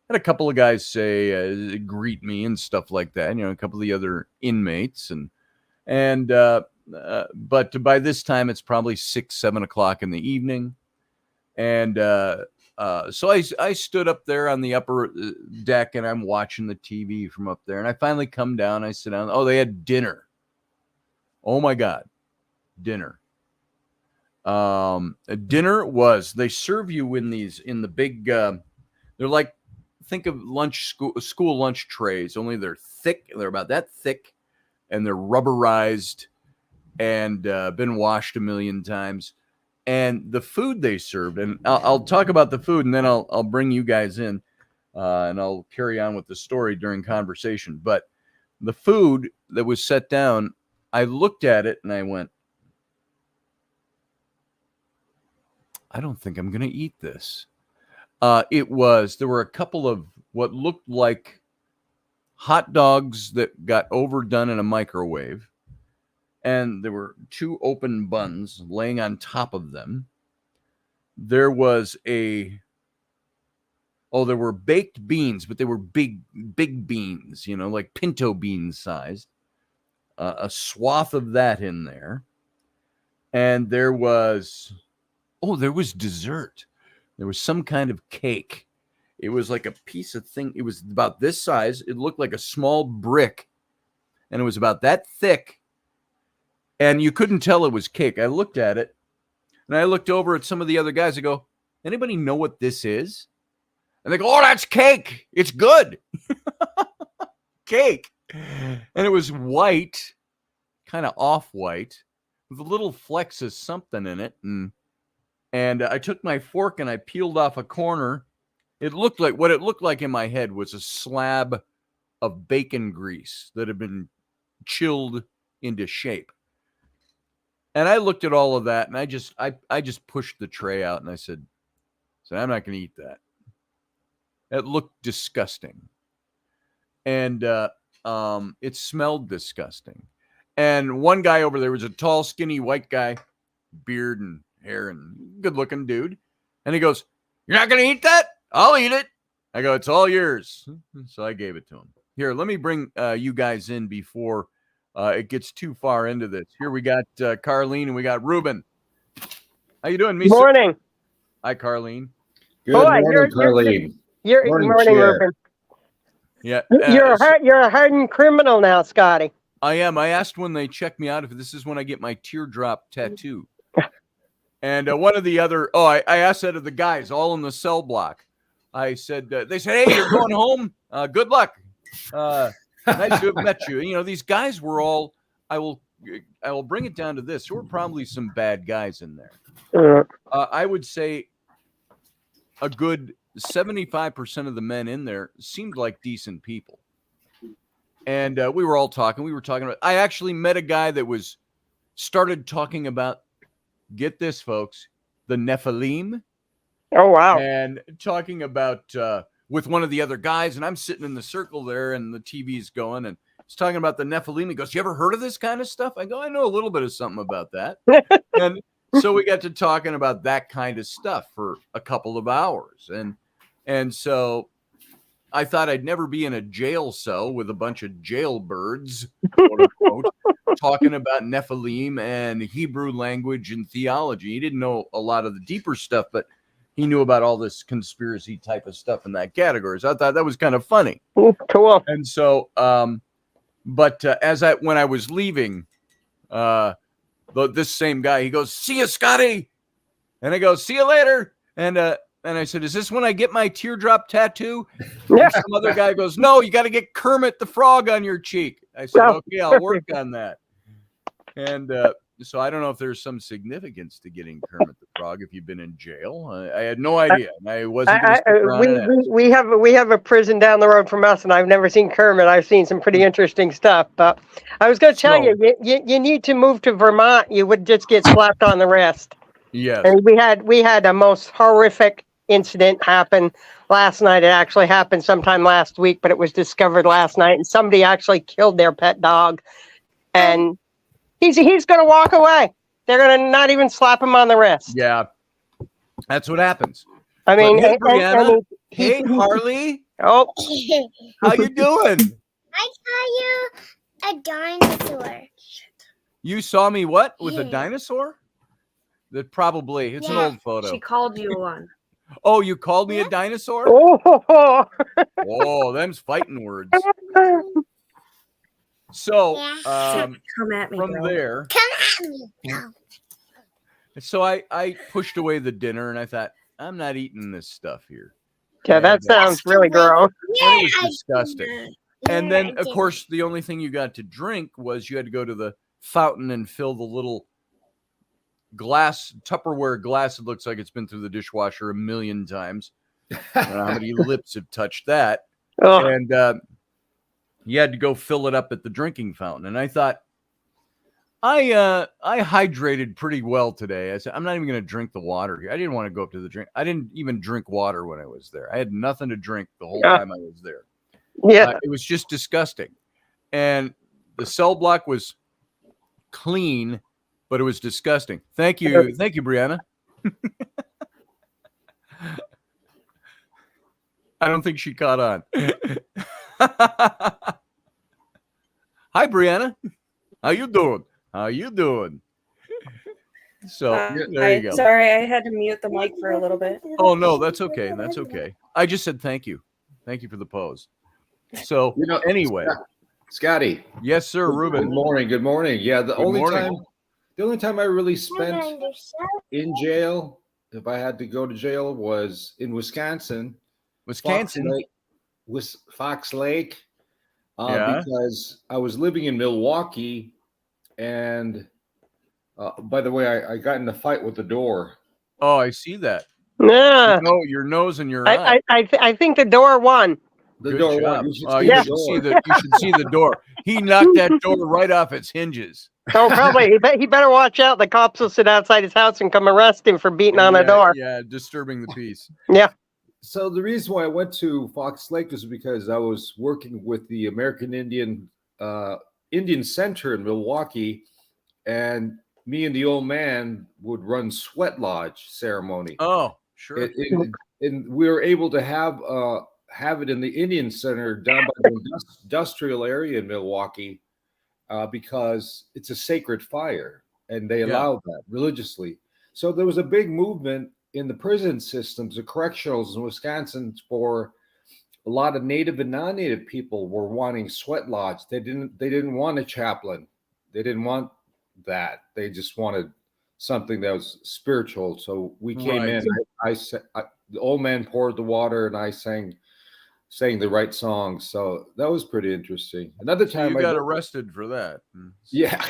a couple of guys say greet me and stuff like that. A couple of the other inmates, but by this time it's probably 6-7 o'clock in the evening, and so I stood up there on the upper deck, and I'm watching the TV from up there, and I finally come down. I sit down. Oh, they had dinner. Oh my God, dinner. Dinner was, they serve you in the big, they're like, think of school lunch trays, only they're thick. They're about that thick, and they're rubberized and been washed a million times. And the food they served, and I'll talk about the food, and then I'll bring you guys in, and I'll carry on with the story during conversation. But the food that was set down, I looked at it and I went, I don't think I'm going to eat this. There were a couple of what looked like hot dogs that got overdone in a microwave. And there were 2 open buns laying on top of them. There were baked beans, but they were big beans, like pinto bean sized. A swath of that in there. And there was dessert. There was some kind of cake. It was like a piece of thing. It was about this size. It looked like a small brick. And it was about that thick. And you couldn't tell it was cake. I looked at it. And I looked over at some of the other guys. I go, anybody know what this is? And they go, oh, that's cake. It's good. Cake. And it was white, kind of off-white, with a little flecks of something in it. And I took my fork and I peeled off a corner. What it looked like in my head was a slab of bacon grease that had been chilled into shape. And I looked at all of that, and I just pushed the tray out, and I said, I'm not going to eat that. It looked disgusting. And it smelled disgusting. And one guy over there was a tall, skinny white guy, beard and hair and good-looking dude. And he goes, you're not going to eat that? I'll eat it. I go, it's all yours. So I gave it to him. Here, let me bring you guys in before it gets too far into this. Here we got Carlene and we got Ruben. How you doing, Misa? Morning. Hi, Carlene. Good morning, Carlene. Morning, Ruben. Yeah, You're a hardened criminal now, Scotty. I am. I asked when they check me out if this is when I get my teardrop tattoo. And one of the other, I asked that of the guys all in the cell block. I said, they said, hey, you're going home. Good luck. Nice to have met you. These guys were all, I will bring it down to this. There were probably some bad guys in there. I would say a good 75% of the men in there seemed like decent people. And we were all talking. We were talking about, I actually met a guy that started talking about, get this, folks, the Nephilim. Oh, wow. And talking about with one of the other guys, and I'm sitting in the circle there, and the TV's going, and he's talking about the Nephilim. He goes, you ever heard of this kind of stuff? I go, I know a little bit of something about that. And so we got to talking about that kind of stuff for a couple of hours. And so I thought I'd never be in a jail cell with a bunch of jailbirds, quote unquote, talking about Nephilim and Hebrew language and theology. He didn't know a lot of the deeper stuff, but he knew about all this conspiracy type of stuff in that category. So I thought that was kind of funny. Cool. And so, when I was leaving, this same guy, he goes, see you, Scotty. And I go, see you later. And I said, is this when I get my teardrop tattoo? And some other guy goes, no, you got to get Kermit the Frog on your cheek. I said, okay, I'll work on that. And so I don't know if there's some significance to getting Kermit the Frog if you've been in jail. I had no idea. I wasn't. We have a prison down the road from us, and I've never seen Kermit. I've seen some pretty interesting stuff. But I was going to tell you need to move to Vermont. You would just get slapped on the wrist. Yes. And we had a most horrific incident happen last night. It actually happened sometime last week, but it was discovered last night, and somebody actually killed their pet dog. And he's going to walk away. They're going to not even slap him on the wrist. Yeah, that's what happens. I mean, hey, Brianna. Hey, Harley. Oh, how you doing? I saw you a dinosaur. You saw me what with a dinosaur? That probably it's an old photo. She called you one. Oh, you called me a dinosaur? oh. Them's fighting words. So, come at me, from bro. there. Come at me. No. So I pushed away the dinner and I thought, I'm not eating this stuff here. Yeah, that sounds really gross. And it was disgusting. And then, of course, the only thing you got to drink was you had to go to the fountain and fill the little Tupperware glass. It looks like it's been through the dishwasher a million times. I don't know how many lips have touched that. Oh. And you had to go fill it up at the drinking fountain. And I thought, I hydrated pretty well today. I said I'm not even going to drink the water here. I didn't want to go up to the drink. I didn't even drink water when I was there. I had nothing to drink the whole time I was there. Yeah. It was just disgusting. And the cell block was clean, but it was disgusting. Thank you, Brianna. I don't think she caught on. Hi, Brianna. How you doing? So there you go. Sorry, I had to mute the mic for a little bit. Oh no, that's okay. That's okay. I just said thank you. Thank you for the pose. So anyway, Scotty. Yes, sir, Ruben. Good morning. Yeah, the only time I really spent in jail, if I had to go to jail, was in Wisconsin. Fox Lake. Because I was living in Milwaukee, and by the way, I got in a fight with the door. Oh, I see that. Yeah. Your nose and your eye. I think the door won. The door won. You should see the door. He knocked that door right off its hinges. Oh, probably. He better watch out. The cops will sit outside his house and come arrest him for beating on a door. Yeah, disturbing the peace. Yeah. So the reason why I went to Fox Lake is because I was working with the American Indian Center in Milwaukee, and me and the old man would run sweat lodge ceremony. Oh, sure. And we were able to have it in the Indian Center down by the industrial area in Milwaukee because it's a sacred fire, and they allowed that religiously. So there was a big movement in the prison systems, the correctionals in Wisconsin, for a lot of native and non-native people were wanting sweat lodge. They didn't want a chaplain. They didn't want that. They just wanted something that was spiritual. So we came in. The old man poured the water, and I sang the right songs. So that was pretty interesting. Another time you got arrested for that. Yeah.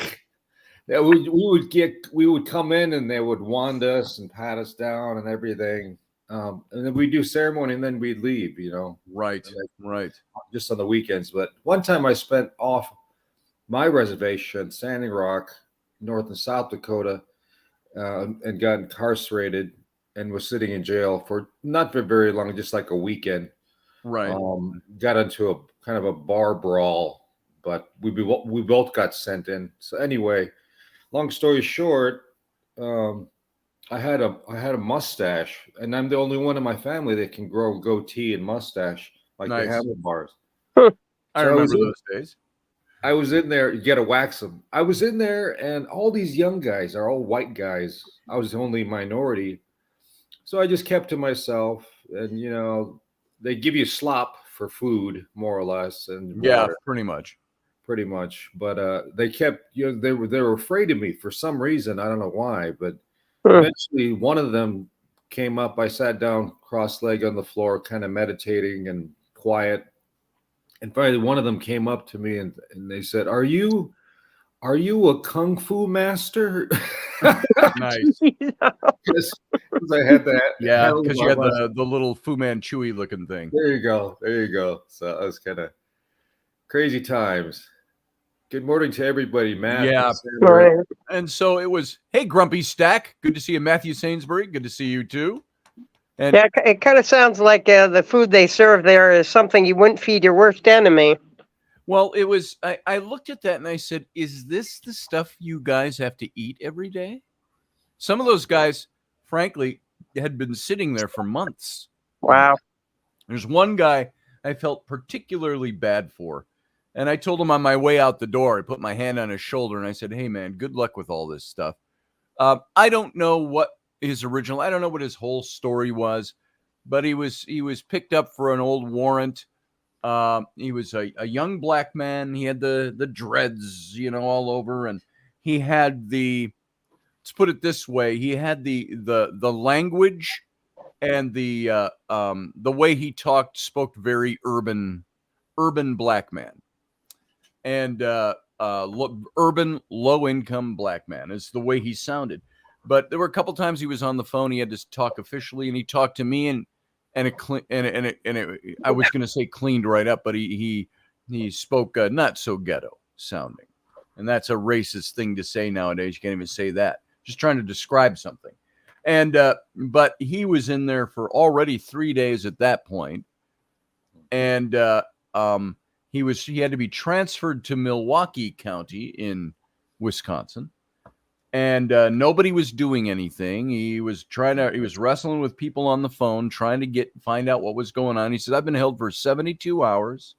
Yeah, we would come in, and they would wand us and pat us down and everything, and then we'd do ceremony, and then we'd leave. Right, just on the weekends. But one time I spent off my reservation, Standing Rock, North and South Dakota, and got incarcerated and was sitting in jail for not for very long, just like a weekend. Right. Got into a kind of a bar brawl, but we both got sent in. So anyway. Long story short, I had a mustache, and I'm the only one in my family that can grow goatee and mustache like the handlebars. I remember those days. I was in there. You got to wax them. I was in there, and all these young guys are all white guys. I was the only minority, so I just kept to myself. And they give you slop for food, more or less, and water. Pretty much, but they kept, they were afraid of me for some reason. I don't know why, but eventually one of them came up. I sat down cross-legged on the floor, kind of meditating and quiet. And finally, one of them came up to me and they said, "Are you a kung fu master?" Nice. Because I had that. Yeah, because you had the little Fu Manchu looking thing. There you go. So it was kind of crazy times. Good morning to everybody, Matt. Yeah. And so it was, hey, Grumpy Stack. Good to see you, Matthew Sainsbury. Good to see you, too. And yeah, it kind of sounds like the food they serve there is something you wouldn't feed your worst enemy. Well, it was, I looked at that and I said, is this the stuff you guys have to eat every day? Some of those guys, frankly, had been sitting there for months. Wow. There's one guy I felt particularly bad for. And I told him on my way out the door, I put my hand on his shoulder and I said, hey, man, good luck with all this stuff. I don't know what his original, I don't know what his whole story was, but he was picked up for an old warrant. He was a young black man. He had the dreads, all over. And he had let's put it this way. He had the language and the way he spoke very urban black man. And urban, low-income black man is the way he sounded. But there were a couple times he was on the phone. He had to talk officially, and he talked to me, and I was going to say cleaned right up, but he spoke not so ghetto sounding. And that's a racist thing to say nowadays. You can't even say that. Just trying to describe something. And but he was in there for already 3 days at that point. And he had to be transferred to Milwaukee County in Wisconsin. And nobody was doing anything. He was wrestling with people on the phone, trying to find out what was going on. He said, I've been held for 72 hours.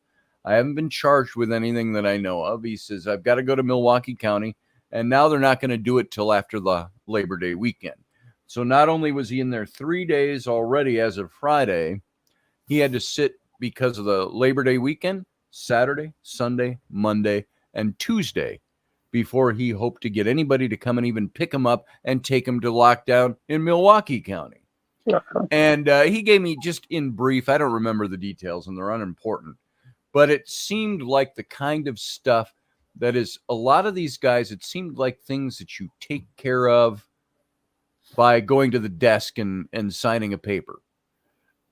I haven't been charged with anything that I know of. He says, I've got to go to Milwaukee County. And now they're not going to do it till after the Labor Day weekend. So not only was he in there 3 days already as of Friday, he had to sit because of the Labor Day weekend, Saturday, Sunday, Monday, and Tuesday, before he hoped to get anybody to come and even pick him up and take him to lockdown in Milwaukee County. And he gave me, just in brief, I don't remember the details and they're unimportant, but it seemed like the kind of stuff that is a lot of these guys, it seemed like things that you take care of by going to the desk and signing a paper.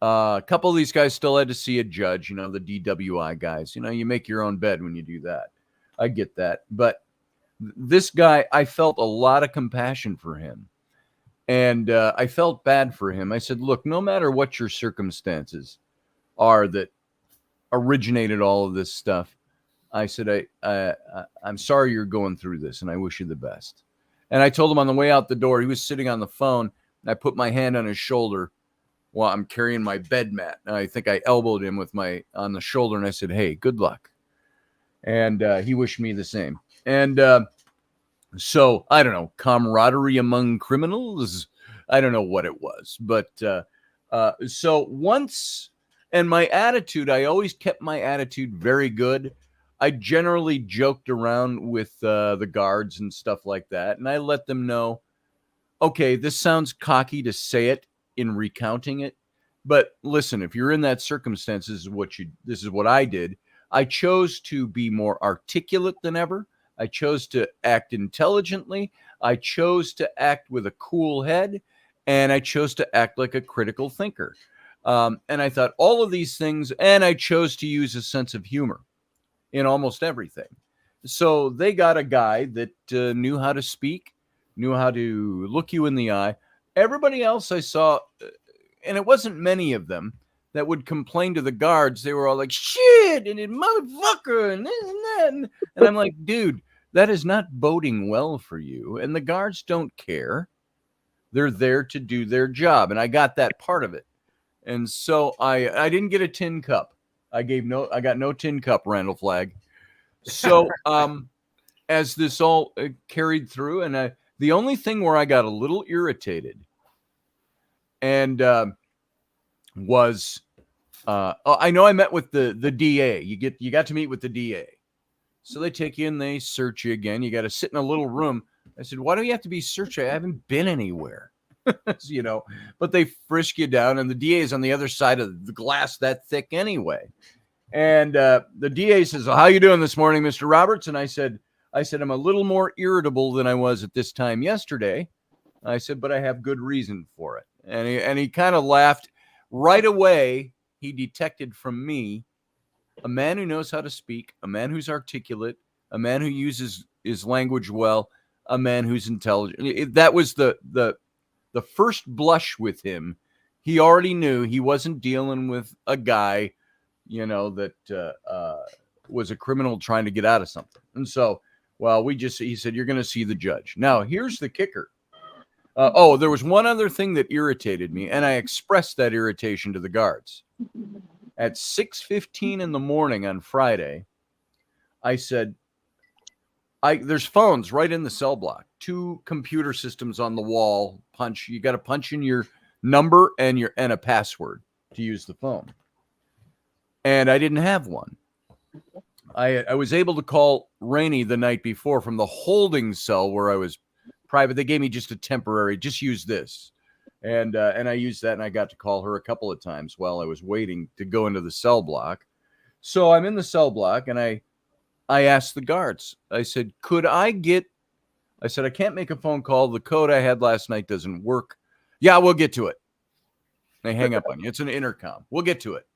A couple of these guys still had to see a judge, the DWI guys. You make your own bed when you do that. I get that. But this guy, I felt a lot of compassion for him. And I felt bad for him. I said, look, no matter what your circumstances are that originated all of this stuff, I said, I'm sorry you're going through this, and I wish you the best. And I told him on the way out the door, he was sitting on the phone, and I put my hand on his shoulder while I'm carrying my bed mat. And I think I elbowed him on the shoulder, and I said, hey, good luck. And he wished me the same. And so, I don't know, camaraderie among criminals? I don't know what it was. But so once, and my attitude, I always kept my attitude very good. I generally joked around with the guards and stuff like that. And I let them know, okay, this sounds cocky to say it in recounting it. But listen, if you're in that circumstance, this is what I did. I chose to be more articulate than ever. I chose to act intelligently. I chose to act with a cool head. And I chose to act like a critical thinker. And I thought all of these things, and I chose to use a sense of humor in almost everything. So they got a guy that knew how to speak, knew how to look you in the eye. Everybody else I saw, and it wasn't many of them, that would complain to the guards. They were all like, shit, and it motherfucker, and this and that. And I'm like, dude, that is not boding well for you. And the guards don't care. They're there to do their job. And I got that part of it. And so I didn't get a tin cup. I got no tin cup, Randall Flagg. So as this all carried through, and the only thing where I got a little irritated and was I know I met with the DA. You got to meet with the DA. So they take you and they search you again. You got to sit in a little room. I said, why do you have to be searched? I haven't been anywhere. But they frisk you down, and the DA is on the other side of the glass that thick anyway. And the DA says, well, how you doing this morning, Mr. Roberts? And I said, I'm a little more irritable than I was at this time yesterday. I said, but I have good reason for it. And he kind of laughed. Right away, he detected from me a man who knows how to speak, a man who's articulate, a man who uses his language well, a man who's intelligent. That was the first blush with him. He already knew he wasn't dealing with a guy, that was a criminal trying to get out of something. And so, he said, you're going to see the judge. Now, here's the kicker. There was one other thing that irritated me, and I expressed that irritation to the guards. At 6:15 in the morning on Friday, I said, there's phones right in the cell block, 2 computer systems on the wall. You got to punch in your number and a password to use the phone. And I didn't have one. I was able to call Raini the night before from the holding cell where I was private. They gave me just a temporary, just use this. And I used that, and I got to call her a couple of times while I was waiting to go into the cell block. So I'm in the cell block, and I asked the guards. I said, I can't make a phone call. The code I had last night doesn't work. Yeah, we'll get to it. They hang up on you. It's an intercom. We'll get to it.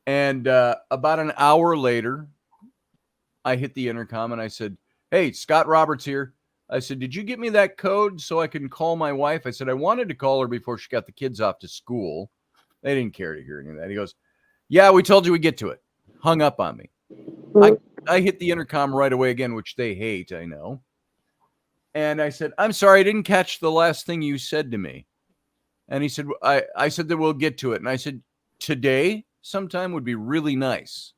And about an hour later, I hit the intercom and I said, "Hey, Scott Roberts here." I said, "Did you get me that code so I can call my wife?" I said, "I wanted to call her before she got the kids off to school." They didn't care to hear any of that. He goes, "Yeah, we told you we'd get to it." Hung up on me. I hit the intercom right away again, which they hate, I know. And I said, "I'm sorry, I didn't catch the last thing you said to me." And he said, I said that we'll get to it. And I said, "Today sometime would be really nice."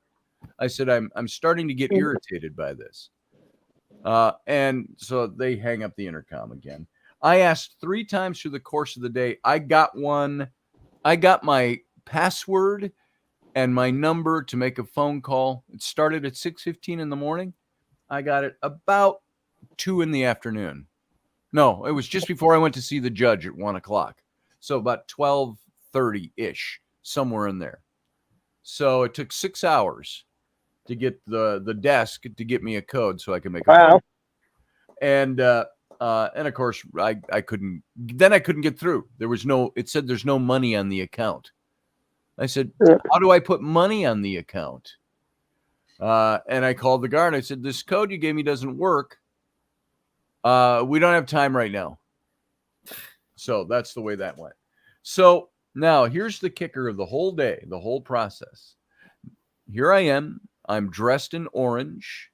I said, I'm starting to get irritated by this. And so they hang up the intercom again. I asked 3 times through the course of the day. I got my password and my number to make a phone call. It started at 6:15 in the morning. I got it about 2 in the afternoon. No, it was just before I went to see the judge at 1 o'clock. So about 12:30-ish, somewhere in there. So it took 6 hours to get the desk to get me a code so I could make a phone. And of course I couldn't get through. It said there's no money on the account. I said, "How do I put money on the account?" And I called the guard. I said, "This code you gave me doesn't work. We don't have time right now." So that's the way that went. So now here's the kicker of the whole day, the whole process. Here I am. I'm dressed in orange.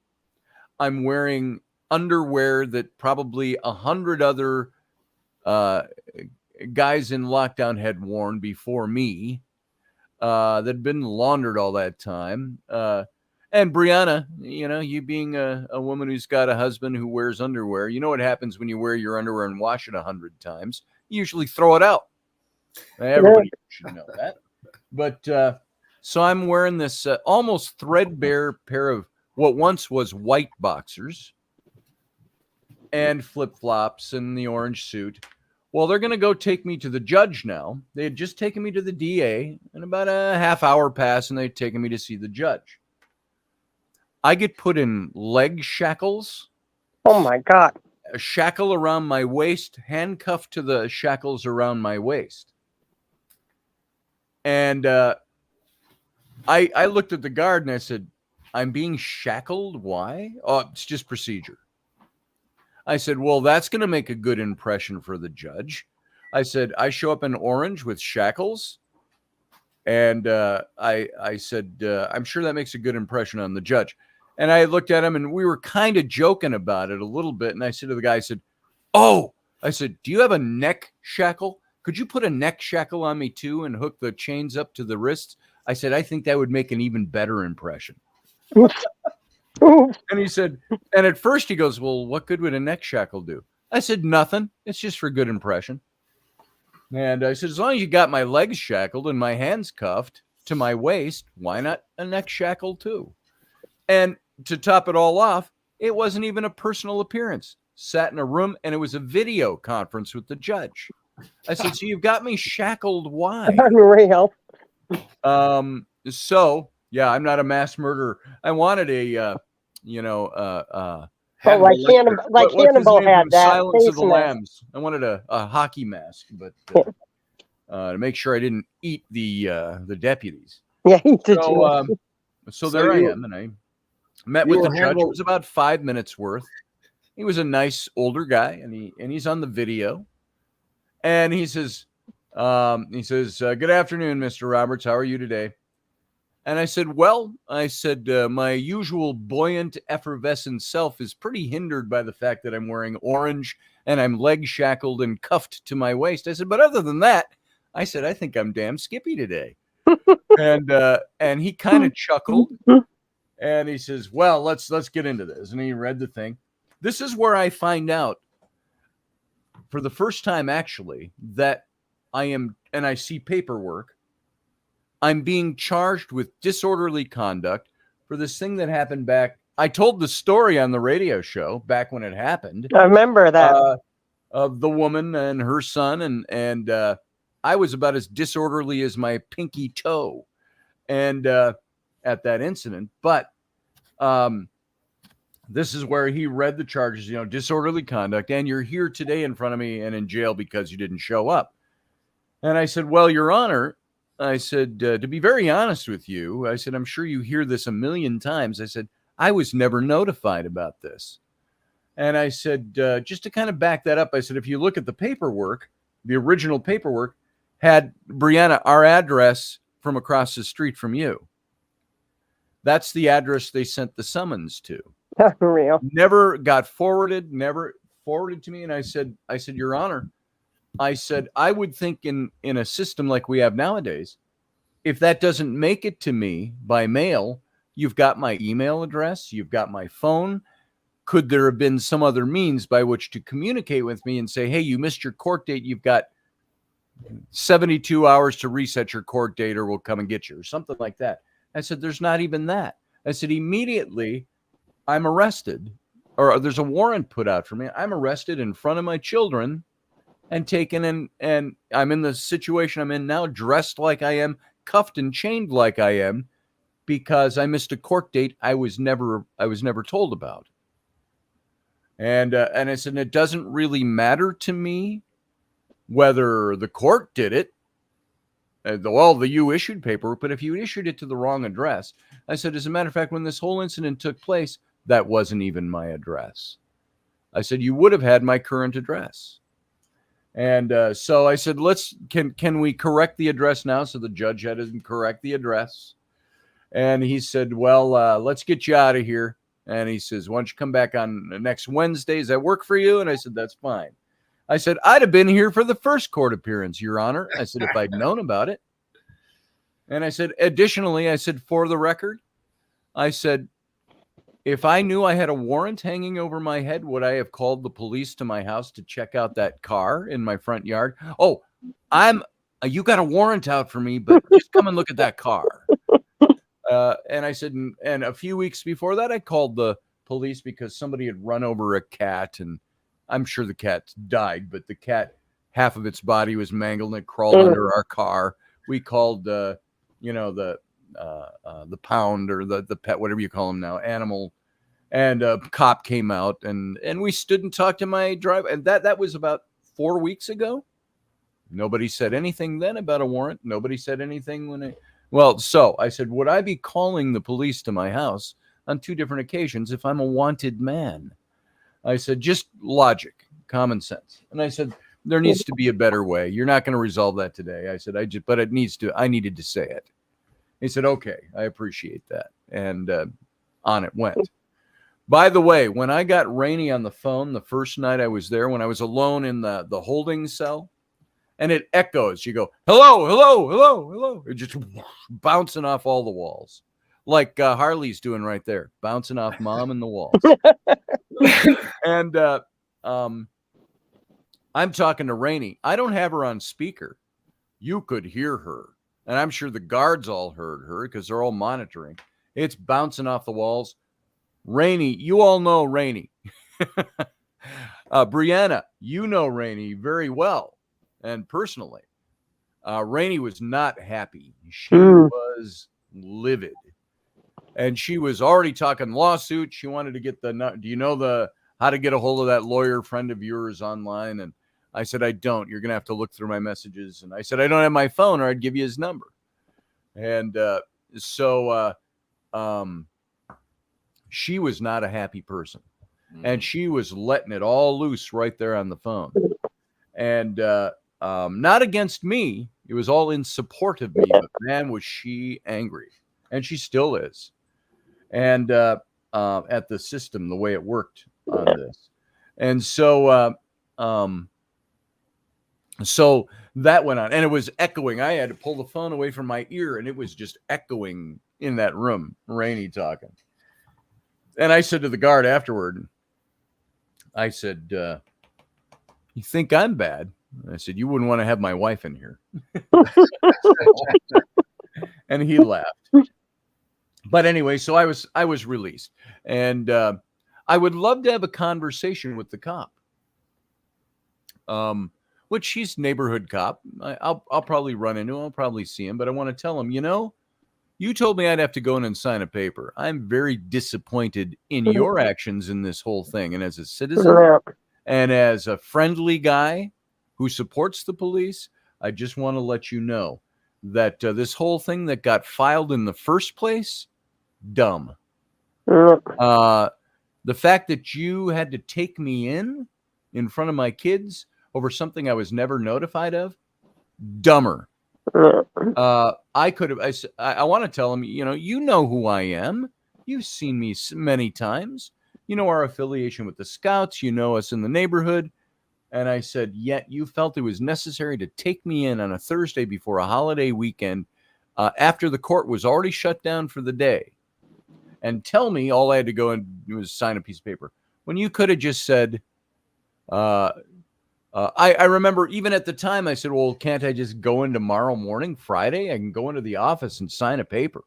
I'm wearing underwear that probably 100 other guys in lockdown had worn before me, that had been laundered all that time. And Brianna, you being a woman who's got a husband who wears underwear, you know what happens when you wear your underwear and wash it 100 times? You usually throw it out. Everybody should know that. But so I'm wearing this almost threadbare pair of what once was white boxers and flip-flops and the orange suit. Well, they're going to go take me to the judge now. They had just taken me to the DA, and about a half hour passed, and they'd taken me to see the judge. I get put in leg shackles. Oh, my God. A shackle around my waist, handcuffed to the shackles around my waist. And I looked at the guard and I said, "I'm being shackled? Why?" "Oh, it's just procedure." I said, "Well, that's going to make a good impression for the judge." I said, "I show up in orange with shackles." And I said, "I'm sure that makes a good impression on the judge." And I looked at him and we were kind of joking about it a little bit. And I said to the guy, I said, "Oh," I said, "do you have a neck shackle? Could you put a neck shackle on me too and hook the chains up to the wrists?" I said, "I think that would make an even better impression." And he said, and at first he goes, "Well, what good would a neck shackle do?" I said, "Nothing. It's just for good impression." And I said, "As long as you got my legs shackled and my hands cuffed to my waist, why not a neck shackle too?" And to top it all off, it wasn't even a personal appearance. Sat in a room and it was a video conference with the judge. I said, "So you've got me shackled. Why?" Unreal. So yeah, I'm not a mass murderer. I wanted a, Like Hannibal had that. Silence of the face mask. Lambs. I wanted a hockey mask, but to make sure I didn't eat the deputies. Yeah, he did. So there I am, and I met with the judge. It was about 5 minutes worth. He was a nice older guy, and he's on the video, and he says, "Good afternoon, Mr. Roberts. How are you today?" And I said, "Well," I said, "my usual buoyant, effervescent self is pretty hindered by the fact that I'm wearing orange and I'm leg shackled and cuffed to my waist." I said, "But other than that," I said, "I think I'm damn skippy today." And he kind of chuckled, and he says, "Well, let's get into this." And he read the thing. This is where I find out for the first time, actually, that I see paperwork. I'm being charged with disorderly conduct for this thing that happened back. I told the story on the radio show back when it happened. I remember that. Of the woman and her son. And I was about as disorderly as my pinky toe and at that incident. But this is where he read the charges, disorderly conduct. And you're here today in front of me and in jail because you didn't show up. And I said, "Well, Your Honor," I said, "to be very honest with you," I said, "I'm sure you hear this a million times." I said, I was never notified about this. And I said, just to kind of back that up, I said, if you look at the paperwork, the original paperwork had, Brianna, our address from across the street from you. That's the address they sent the summons to. Real. Never got forwarded, never forwarded to me. And I said, Your Honor, I said, I would think in a system like we have nowadays, if that doesn't make it to me by mail, you've got my email address, you've got my phone. Could there have been some other means by which to communicate with me and say, hey, you missed your court date, you've got 72 hours to reset your court date, or we'll come and get you, or something like that. I said, there's not even that. I said, immediately I'm arrested, or there's a warrant put out for me. I'm arrested in front of my children and taken in, and I'm in the situation I'm in now, dressed like I am, cuffed and chained like I am, because I missed a court date I was never told about. And I said, it doesn't really matter to me whether the court did it, the you issued paperwork, but if you issued it to the wrong address, I said, as a matter of fact, when this whole incident took place, that wasn't even my address. I said, you would have had my current address. And so I said, can we correct the address now? So the judge had to correct the address. And he said, well, let's get you out of here. And he says, why don't you come back on next Wednesday? Does that work for you? And I said, that's fine. I said, I'd have been here for the first court appearance, Your Honor. I said, if I'd known about it. And I said, additionally, I said, for the record, I said, if I knew I had a warrant hanging over my head, would I have called the police to my house to check out that car in my front yard? Oh, you got a warrant out for me, but just come and look at that car. And I said, and a few weeks before that, I called the police because somebody had run over a cat, and I'm sure the cat died, but the cat, half of its body was mangled and it crawled under our car. We called, the pound, or the pet, whatever you call them now, animal, and a cop came out, and we stood and talked to my driver. And that was about 4 weeks ago. Nobody said anything then about a warrant. Nobody said anything so I said, would I be calling the police to my house on 2 different occasions if I'm a wanted man? I said, just logic, common sense. And I said, there needs to be a better way. You're not going to resolve that today. I said, but I needed to say it. He said, okay, I appreciate that. And on it went. By the way, when I got Raini on the phone the first night I was there, when I was alone in the holding cell, and it echoes, you go, hello, hello, hello, hello. It just bouncing off all the walls. Like Harley's doing right there, bouncing off mom and the walls. And I'm talking to Raini. I don't have her on speaker. You could hear her. And I'm sure the guards all heard her because they're all monitoring. It's bouncing off the walls. Raini, you all know Raini. Brianna, you know Raini very well and personally. Raini was not happy. She was livid. And she was already talking lawsuit. She wanted to get do you know how to get a hold of that lawyer friend of yours online? And I said, I don't. You're going to have to look through my messages. And I said, I don't have my phone, or I'd give you his number. And so she was not a happy person. And she was letting it all loose right there on the phone. And not against me. It was all in support of me. But man, was she angry. And she still is. And at the system, the way it worked on this. And so so that went on, and it was echoing. I had to pull the phone away from my ear, and it was just echoing in that room, Raini talking. And I said to the guard afterward, I said, you think I'm bad? I said, you wouldn't want to have my wife in here. And he laughed. But anyway, so I was released, and I would love to have a conversation with the cop. Which he's neighborhood cop. I'll probably run into him. I'll probably see him, but I want to tell him, you told me I'd have to go in and sign a paper. I'm very disappointed in your actions in this whole thing. And as a citizen and as a friendly guy who supports the police, I just want to let you know that this whole thing that got filed in the first place, dumb. The fact that you had to take me in front of my kids over something I was never notified of, dumber. I could have. I want to tell him, you know who I am. You've seen me many times. You know our affiliation with the Scouts. You know us in the neighborhood. And I said, yet you felt it was necessary to take me in on a Thursday before a holiday weekend, after the court was already shut down for the day, and tell me all I had to go and do was sign a piece of paper. When you could have just said, I remember even at the time I said, well, can't I just go in tomorrow morning, Friday? I can go into the office and sign a paper.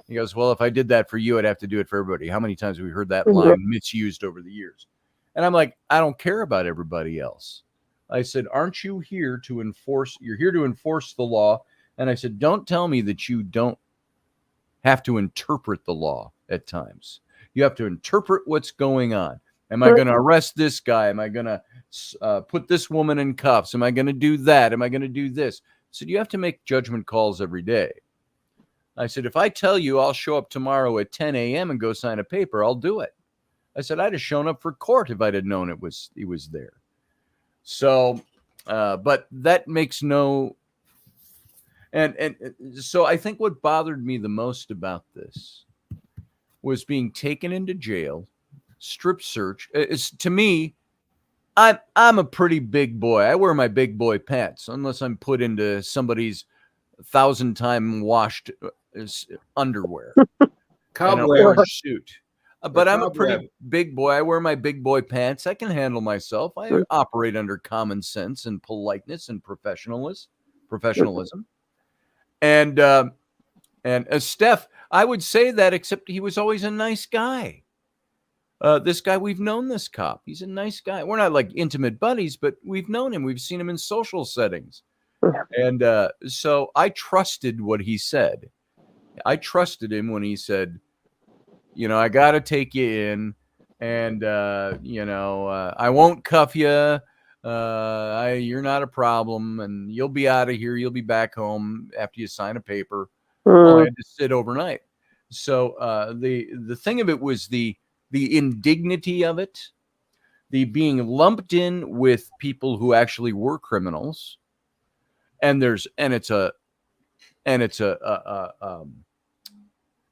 He goes, well, if I did that for you, I'd have to do it for everybody. How many times have we heard that line misused over the years? And I'm like, I don't care about everybody else. I said, aren't you here to enforce? You're here to enforce the law. And I said, don't tell me that you don't have to interpret the law at times. You have to interpret what's going on. Am I going to arrest this guy? Am I going to put this woman in cuffs? Am I going to do that? Am I going to do this? I said, you have to make judgment calls every day. I said, if I tell you I'll show up tomorrow at 10 a.m. and go sign a paper, I'll do it. I said, I'd have shown up for court if I'd have known he was there. So, but that makes no, and so I think what bothered me the most about this was being taken into jail, strip search. To me, I'm a pretty big boy. I wear my big boy pants unless I'm put into somebody's 1,000-time washed underwear, Cobweb suit. But I'm a pretty big boy. I wear my big boy pants. I can handle myself. I operate under common sense and politeness and professionalism. And Steph, I would say that, except he was always a nice guy. This guy, we've known this cop. He's a nice guy. We're not like intimate buddies, but we've known him. We've seen him in social settings. And so I trusted what he said. I trusted him when he said, I got to take you in, and, I won't cuff you. You're not a problem, and you'll be out of here. You'll be back home after you sign a paper. Well, I had to sit overnight. So the thing of it was the indignity of it, the being lumped in with people who actually were criminals. And it's a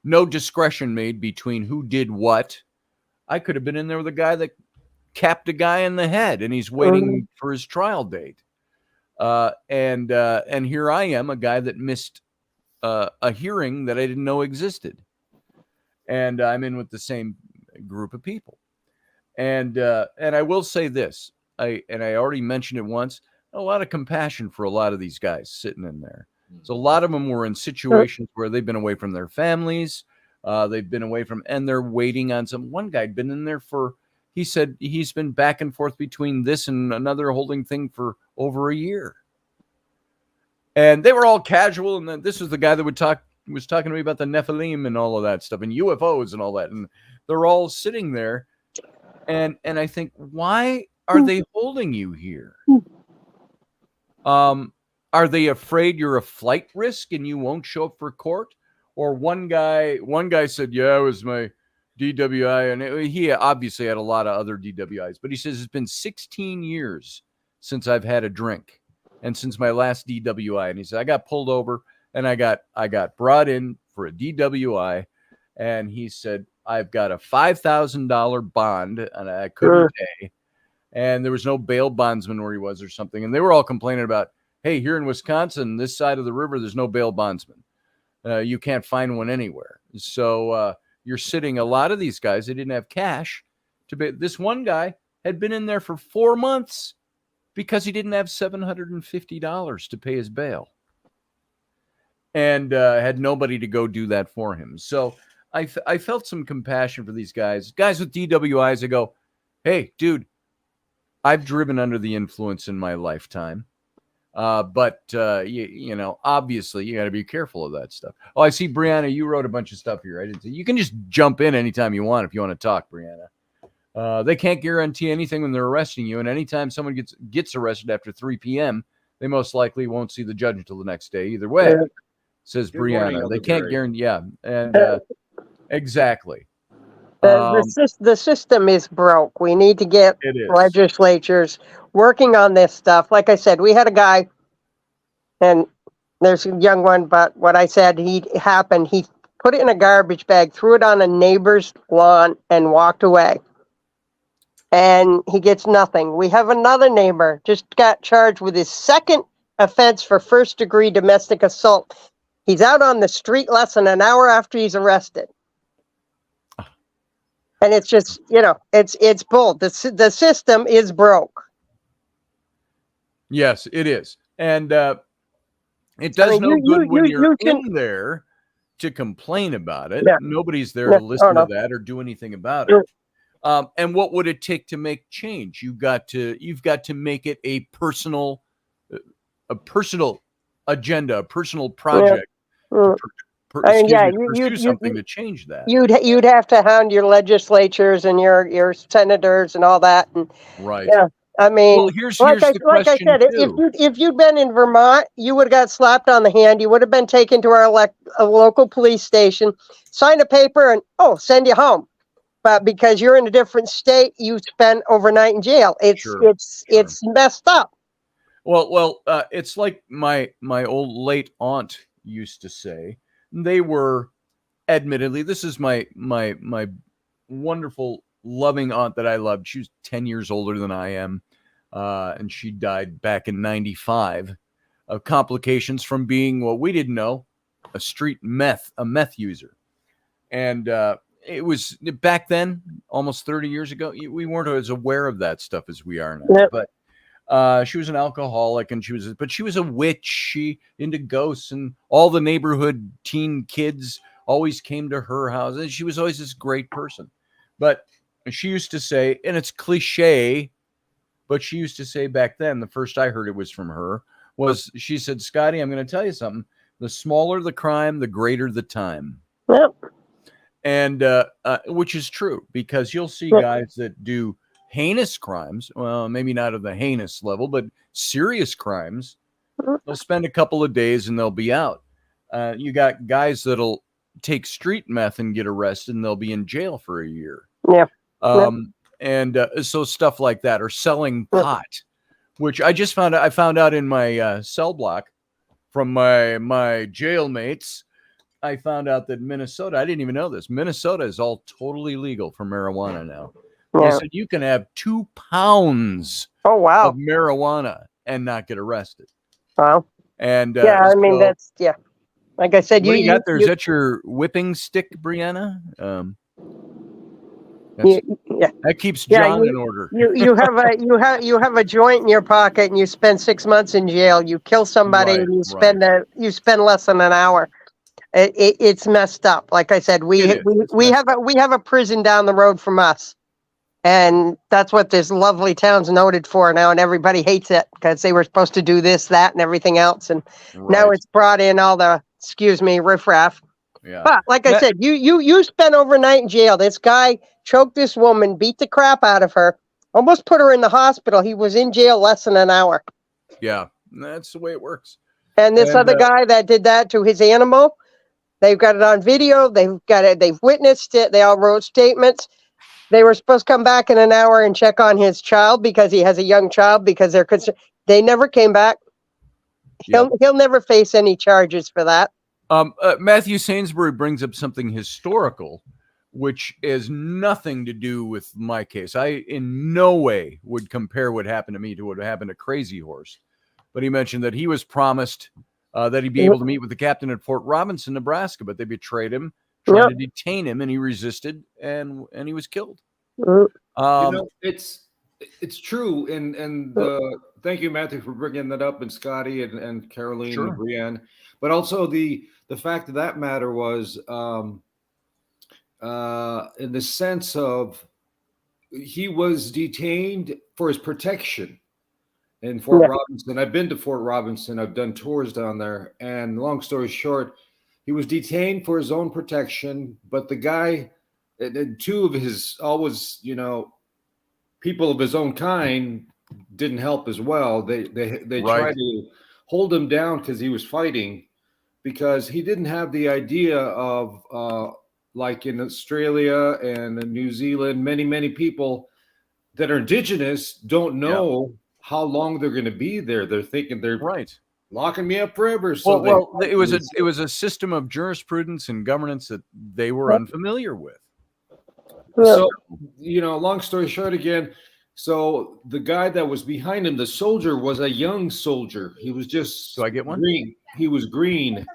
no discretion made between who did what. I could have been in there with a guy that capped a guy in the head, and he's waiting for his trial date. And here I am, a guy that missed a hearing that I didn't know existed, and I'm in with the same group of people. And I will say this, I already mentioned it once. A lot of compassion for a lot of these guys sitting in there. So a lot of them were in situations where they've been away from their families. They've been away from, and they're waiting on some. One guy had been in there he said he's been back and forth between this and another holding thing for over a year. And they were all casual. And then this was the guy that was talking to me about the Nephilim and all of that stuff and UFOs and all that. And they're all sitting there. And I think, why are they holding you here? Are they afraid you're a flight risk and you won't show up for court? Or one guy said, yeah, it was my DWI. And he obviously had a lot of other DWIs, but he says it's been 16 years since I've had a drink and since my last DWI. And he said, I got pulled over and I got brought in for a DWI. And he said, I've got a $5,000 bond and I couldn't pay. And there was no bail bondsman where he was or something. And they were all complaining about, hey, here in Wisconsin, this side of the river, there's no bail bondsman. You can't find one anywhere. So you're sitting, a lot of these guys, they didn't have cash to pay. This one guy had been in there for 4 months because he didn't have $750 to pay his bail. And had nobody to go do that for him. So I felt some compassion for these guys. Guys with DWIs, I go, hey, dude, I've driven under the influence in my lifetime. But obviously you got to be careful of that stuff. Oh, I see, Brianna, you wrote a bunch of stuff here. I didn't see. You can just jump in anytime you want if you want to talk, Brianna. They can't guarantee anything when they're arresting you. And anytime someone gets arrested after 3 p.m., they most likely won't see the judge until the next day. Either way, says Brianna. They can't guarantee. Yeah. And exactly. The system is broke. We need to get It is. legislatures working on this stuff. Like I said, we had a guy, and there's a young one, but what I said he put it in a garbage bag, threw it on a neighbor's lawn, and walked away. And he gets nothing. We have another neighbor just got charged with his second offense for first-degree domestic assault. He's out on the street less than an hour after he's arrested. And it's just, it's bull. The system is broke. Yes, it is. And it does no good when you're in there to complain about it. Yeah. Nobody's there to listen to that or do anything about it. And what would it take to make change? You've got to make it a personal agenda, a personal project. Yeah. Pursue something to change that. You'd have to hound your legislatures and your senators and all that. And right. Yeah. I mean, well, here's the question, like I said, if you'd been in Vermont, you would have got slapped on the hand. You would have been taken to our a local police station, sign a paper, and send you home. But because you're in a different state, you spend overnight in jail. It's messed up. Well, it's like my old late aunt used to say. They were, admittedly, this is my wonderful, loving aunt that I loved. She was 10 years older than I am, and she died back in 95 of complications from being, what we didn't know, a meth user. And it was back then, almost 30 years ago, we weren't as aware of that stuff as we are now. Yep. But she was an alcoholic, and she was a witch. She into ghosts, and all the neighborhood teen kids always came to her house, and she was always this great person. But she used to say, and it's cliche, but she used to say back then, the first I heard it was from her, was she said, "Scotty, I'm going to tell you something. The smaller the crime, the greater the time." Yep. And which is true, because you'll see guys that do heinous crimes. Well, maybe not of the heinous level, but serious crimes. They'll spend a couple of days and they'll be out. You got guys that'll take street meth and get arrested, and they'll be in jail for a year. Yeah. And so stuff like that, or selling pot, which I found out in my cell block from my jail mates. I found out that Minnesota, I didn't even know this, Minnesota is all totally legal for marijuana now. They said you can have 2 pounds of marijuana and not get arrested. Wow. And I mean, that's like I said, what you got there? Is that your whipping stick, Brianna? That keeps John in order. You have a joint in your pocket, and you spend 6 months in jail. You kill somebody, and you spend less than an hour. It's messed up. Like I said, we have a prison down the road from us, and that's what this lovely town's noted for now. And everybody hates it because they were supposed to do this, that, and everything else, and now it's brought in all the riffraff. Yeah. But like I said, you spent overnight in jail. This guy choked this woman, beat the crap out of her, almost put her in the hospital. He was in jail less than an hour. Yeah, that's the way it works. And this other guy that did that to his animal, they've got it on video. They've got it. They've witnessed it. They all wrote statements. They were supposed to come back in an hour and check on his child because he has a young child, because they're concerned. They never came back. He'll never face any charges for that. Matthew Sainsbury brings up something historical, which has nothing to do with my case. I in no way would compare what happened to me to what happened to Crazy Horse. But he mentioned that he was promised that he'd be able to meet with the captain at Fort Robinson, Nebraska, but they betrayed him, trying to detain him, and he resisted, and he was killed. It's true, and thank you, Matthew, for bringing that up, and Scotty and Caroline and Brianne. But also the fact of that matter was, in the sense of he was detained for his protection in Fort Robinson. I've been to Fort Robinson. I've done tours down there. And long story short, he was detained for his own protection. But the guy, and 2 of his people of his own kind didn't help as well. They tried to hold him down because he was fighting, because he didn't have the idea of like in Australia and in New Zealand, many people that are indigenous don't know how long they're going to be there. They're thinking they're Right. locking me up forever. So It was a system of jurisprudence and governance that they were unfamiliar with. So, long story short again, so the guy that was behind him, the soldier, was a young soldier. He was just Do I get one? green. He was green.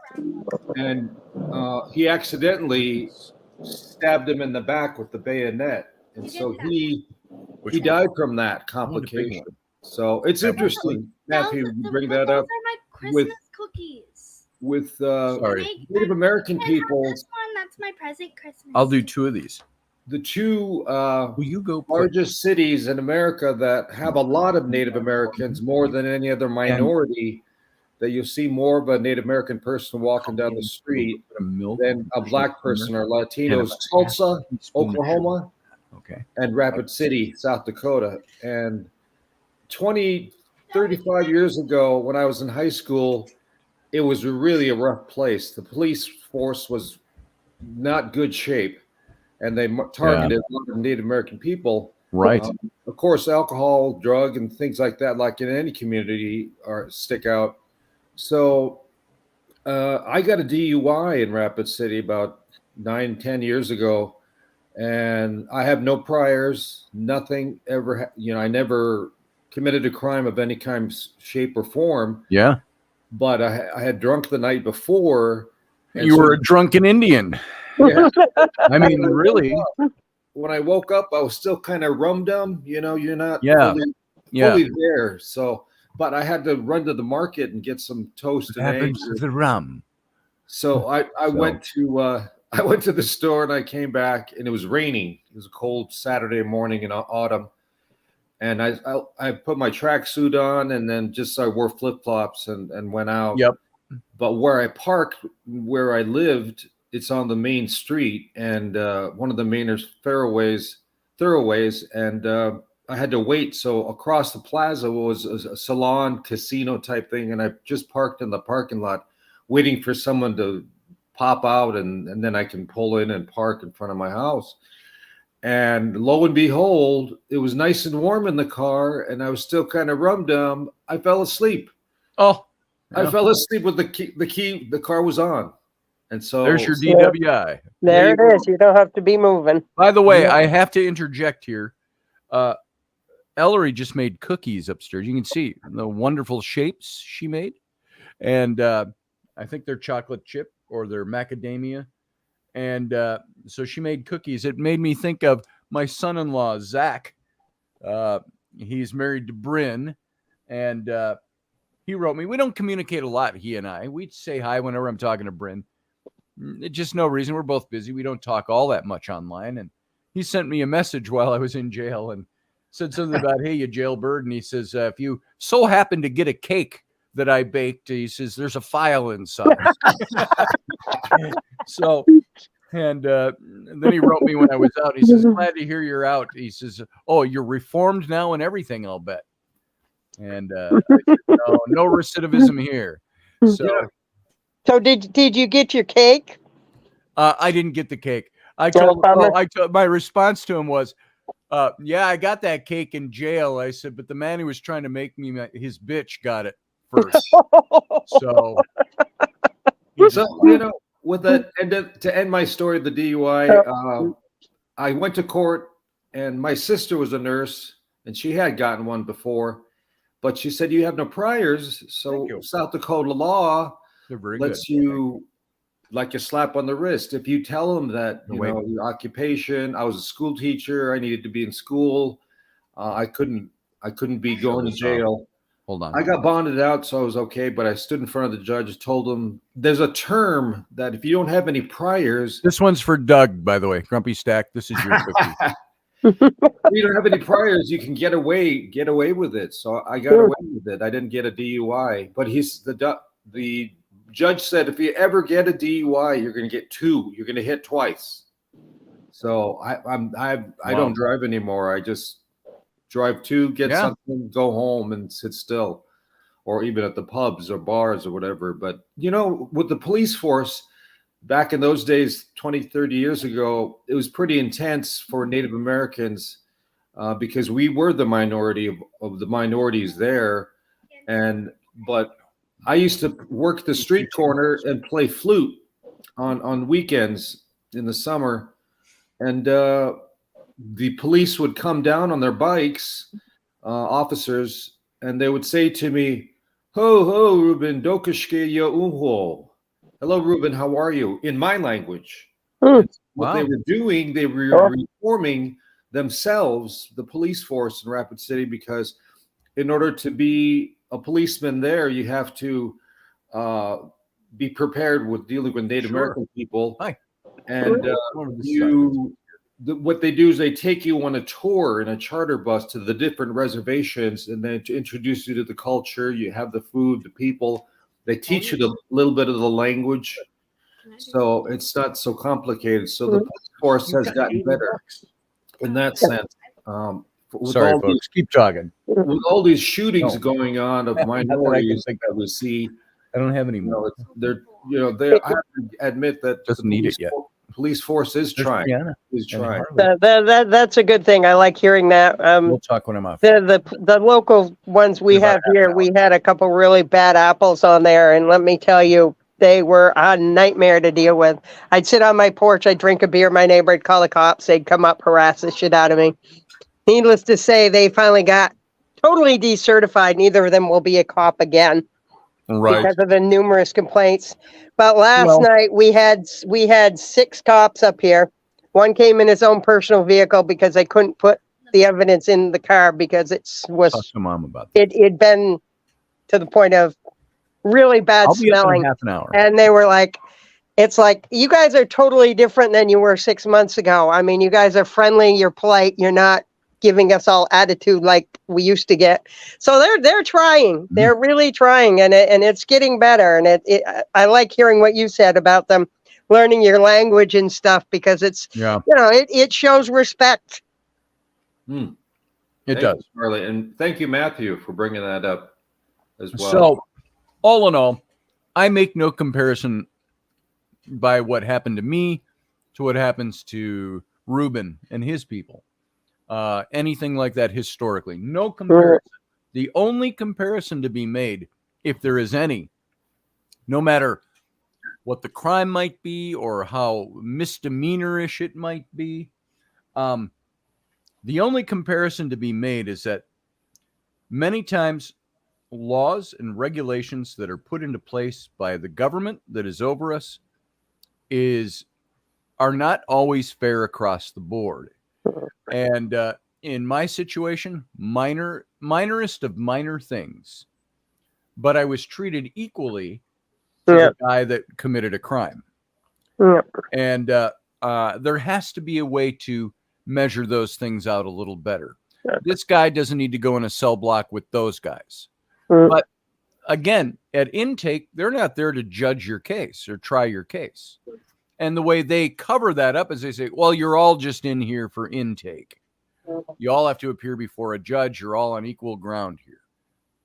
And he accidentally stabbed him in the back with the bayonet. And so he died from that complication. So it's interesting, Matthew, you bring that up. Those are my with- Christmas cookies. With Sorry. Native American people, This one, that's my present Christmas. I'll do 2 of these. the two Will you go put- largest cities in America that have a lot of Native Americans, more than any other minority, that you'll see more of a Native American person walking down the street than a black person or Latinos. Tulsa, Oklahoma, Okay. and Rapid City, South Dakota. And 35 years ago, when I was in high school, it was really a rough place. The police force was not good shape, and they targeted a lot of Native American people. Right. Of course, alcohol, drug, and things like that, like in any community, stick out. So I got a DUI in Rapid City about 9-10 years ago, and I have no priors, nothing ever. I never committed a crime of any kind, shape, or form. Yeah. But I had drunk the night before. And You were a drunken Indian. Yeah. I mean, really. When I woke up, I was still kind of rum-dum. You're not fully there. So, but I had to run to the market and get some toast and eggs. The rum. So I went to the store and I came back and it was raining. It was a cold Saturday morning in autumn. And I put my tracksuit on and then I wore flip-flops and went out. Yep. But where I parked, where I lived, it's on the main street and one of the main thoroughways, and I had to wait. So across the plaza was a salon casino type thing, and I just parked in the parking lot, waiting for someone to pop out, and then I can pull in and park in front of my house. And lo and behold, it was nice and warm in the car, and I was still kind of rum-dum. I fell asleep. Oh, I fell asleep with the key. The car was on. And so there's your DWI. There it is. You don't have to be moving. By the way, I have to interject here. Ellery just made cookies upstairs. You can see the wonderful shapes she made. And I think they're chocolate chip or they're macadamia. And so she made cookies. It made me think of my son-in-law, Zach. He's married to Bryn. And he wrote me. We don't communicate a lot, he and I. We say hi whenever I'm talking to Bryn. Just no reason. We're both busy. We don't talk all that much online. And he sent me a message while I was in jail and said something about, hey, you jailbird. And he says, if you so happen to get a cake that I baked, he says, there's a file inside. So, and then he wrote me when I was out. He says, glad to hear you're out. He says, oh, you're reformed now and everything, I'll bet. And I said, no recidivism here. So did you get your cake? I didn't get the cake. I told my response to him was, yeah, I got that cake in jail. I said, but the man who was trying to make me his bitch got it first. So with that, and to end my story, the DUI, I went to court, and my sister was a nurse, and she had gotten one before, but she said you have no priors, so South Dakota law lets you like a slap on the wrist. If you tell them that your occupation, I was a school teacher, I needed to be in school, I couldn't be going to jail. Hold on. I got bonded out, so I was okay, but I stood in front of the judge, told him there's a term that if you don't have any priors. This one's for Doug, by the way. Grumpy Stack, this is your cookie. If you don't have any priors, you can get away with it. So I got away with it. I didn't get a DUI, but the judge said if you ever get a DUI, you're going to get 2. You're going to hit twice. So I don't drive anymore. I just drive 2, get something, go home, and sit still, or even at the pubs or bars or whatever. But with the police force, back in those days, 20, 30 years ago, it was pretty intense for Native Americans because we were the minority of the minorities there. But I used to work the street corner and play flute on weekends in the summer. And the police would come down on their bikes, officers, and they would say to me, "Ho, ho, Ruben, dokashke ya unho." Hello, Ruben, how are you? In my language. Hmm. What they Wow. were doing, they were Oh. reforming themselves, the police force in Rapid City, because in order to be a policeman there, you have to be prepared with dealing with Native Sure. American people. Hi. And what they do is they take you on a tour in a charter bus to the different reservations, and then to introduce you to the culture. You have the food, the people. They teach you a little bit of the language, so it's not so complicated. So the police force has gotten better in that sense. With Sorry, all folks. Keep talking. with all these shootings No. going on of Not that I can minorities think that we see, I don't have any you more. know, they I have to admit that Doesn't need it yet. police force is There's trying. Brianna Is and trying. Harley. That's a good thing. I like hearing that. We'll talk when I'm off. The local ones we About have here, we had a couple really bad apples on there, and let me tell you, they were a nightmare to deal with. I'd sit on my porch, I'd drink a beer, my neighbor would call the cops, they'd come up, harass the shit out of me. Needless to say, they finally got totally decertified. Neither of them will be a cop again Right. because of the numerous complaints. But last night we had 6 cops up here. One came in his own personal vehicle because they couldn't put the evidence in the car because Talk was to Mom about that. it'd been to the point of really bad I'll be up in smelling. half an hour. And they were like, it's like, you guys are totally different than you were 6 months ago. I mean, you guys are friendly, you're polite, you're not giving us all attitude like we used to get. So they're trying. They're really trying, and it's getting better. And I like hearing what you said about them learning your language and stuff, because it's it shows respect. It Thank does. you, Charlie, and thank you, Matthew, for bringing that up as well. So, all in all, I make no comparison by what happened to me to what happens to Ruben and his people. Anything like that historically. No comparison. The only comparison to be made, if there is any, no matter what the crime might be or how misdemeanorish it might be, the only comparison to be made is that many times laws and regulations that are put into place by the government that is over us are not always fair across the board. And in my situation, minorest of minor things, but I was treated equally to the guy that committed a crime. And there has to be a way to measure those things out a little better. This guy doesn't need to go in a cell block with those guys. But again, at intake, they're not there to judge your case or try your case. And the way they cover that up is they say, well, you're all just in here for intake. You all have to appear before a judge. You're all on equal ground here.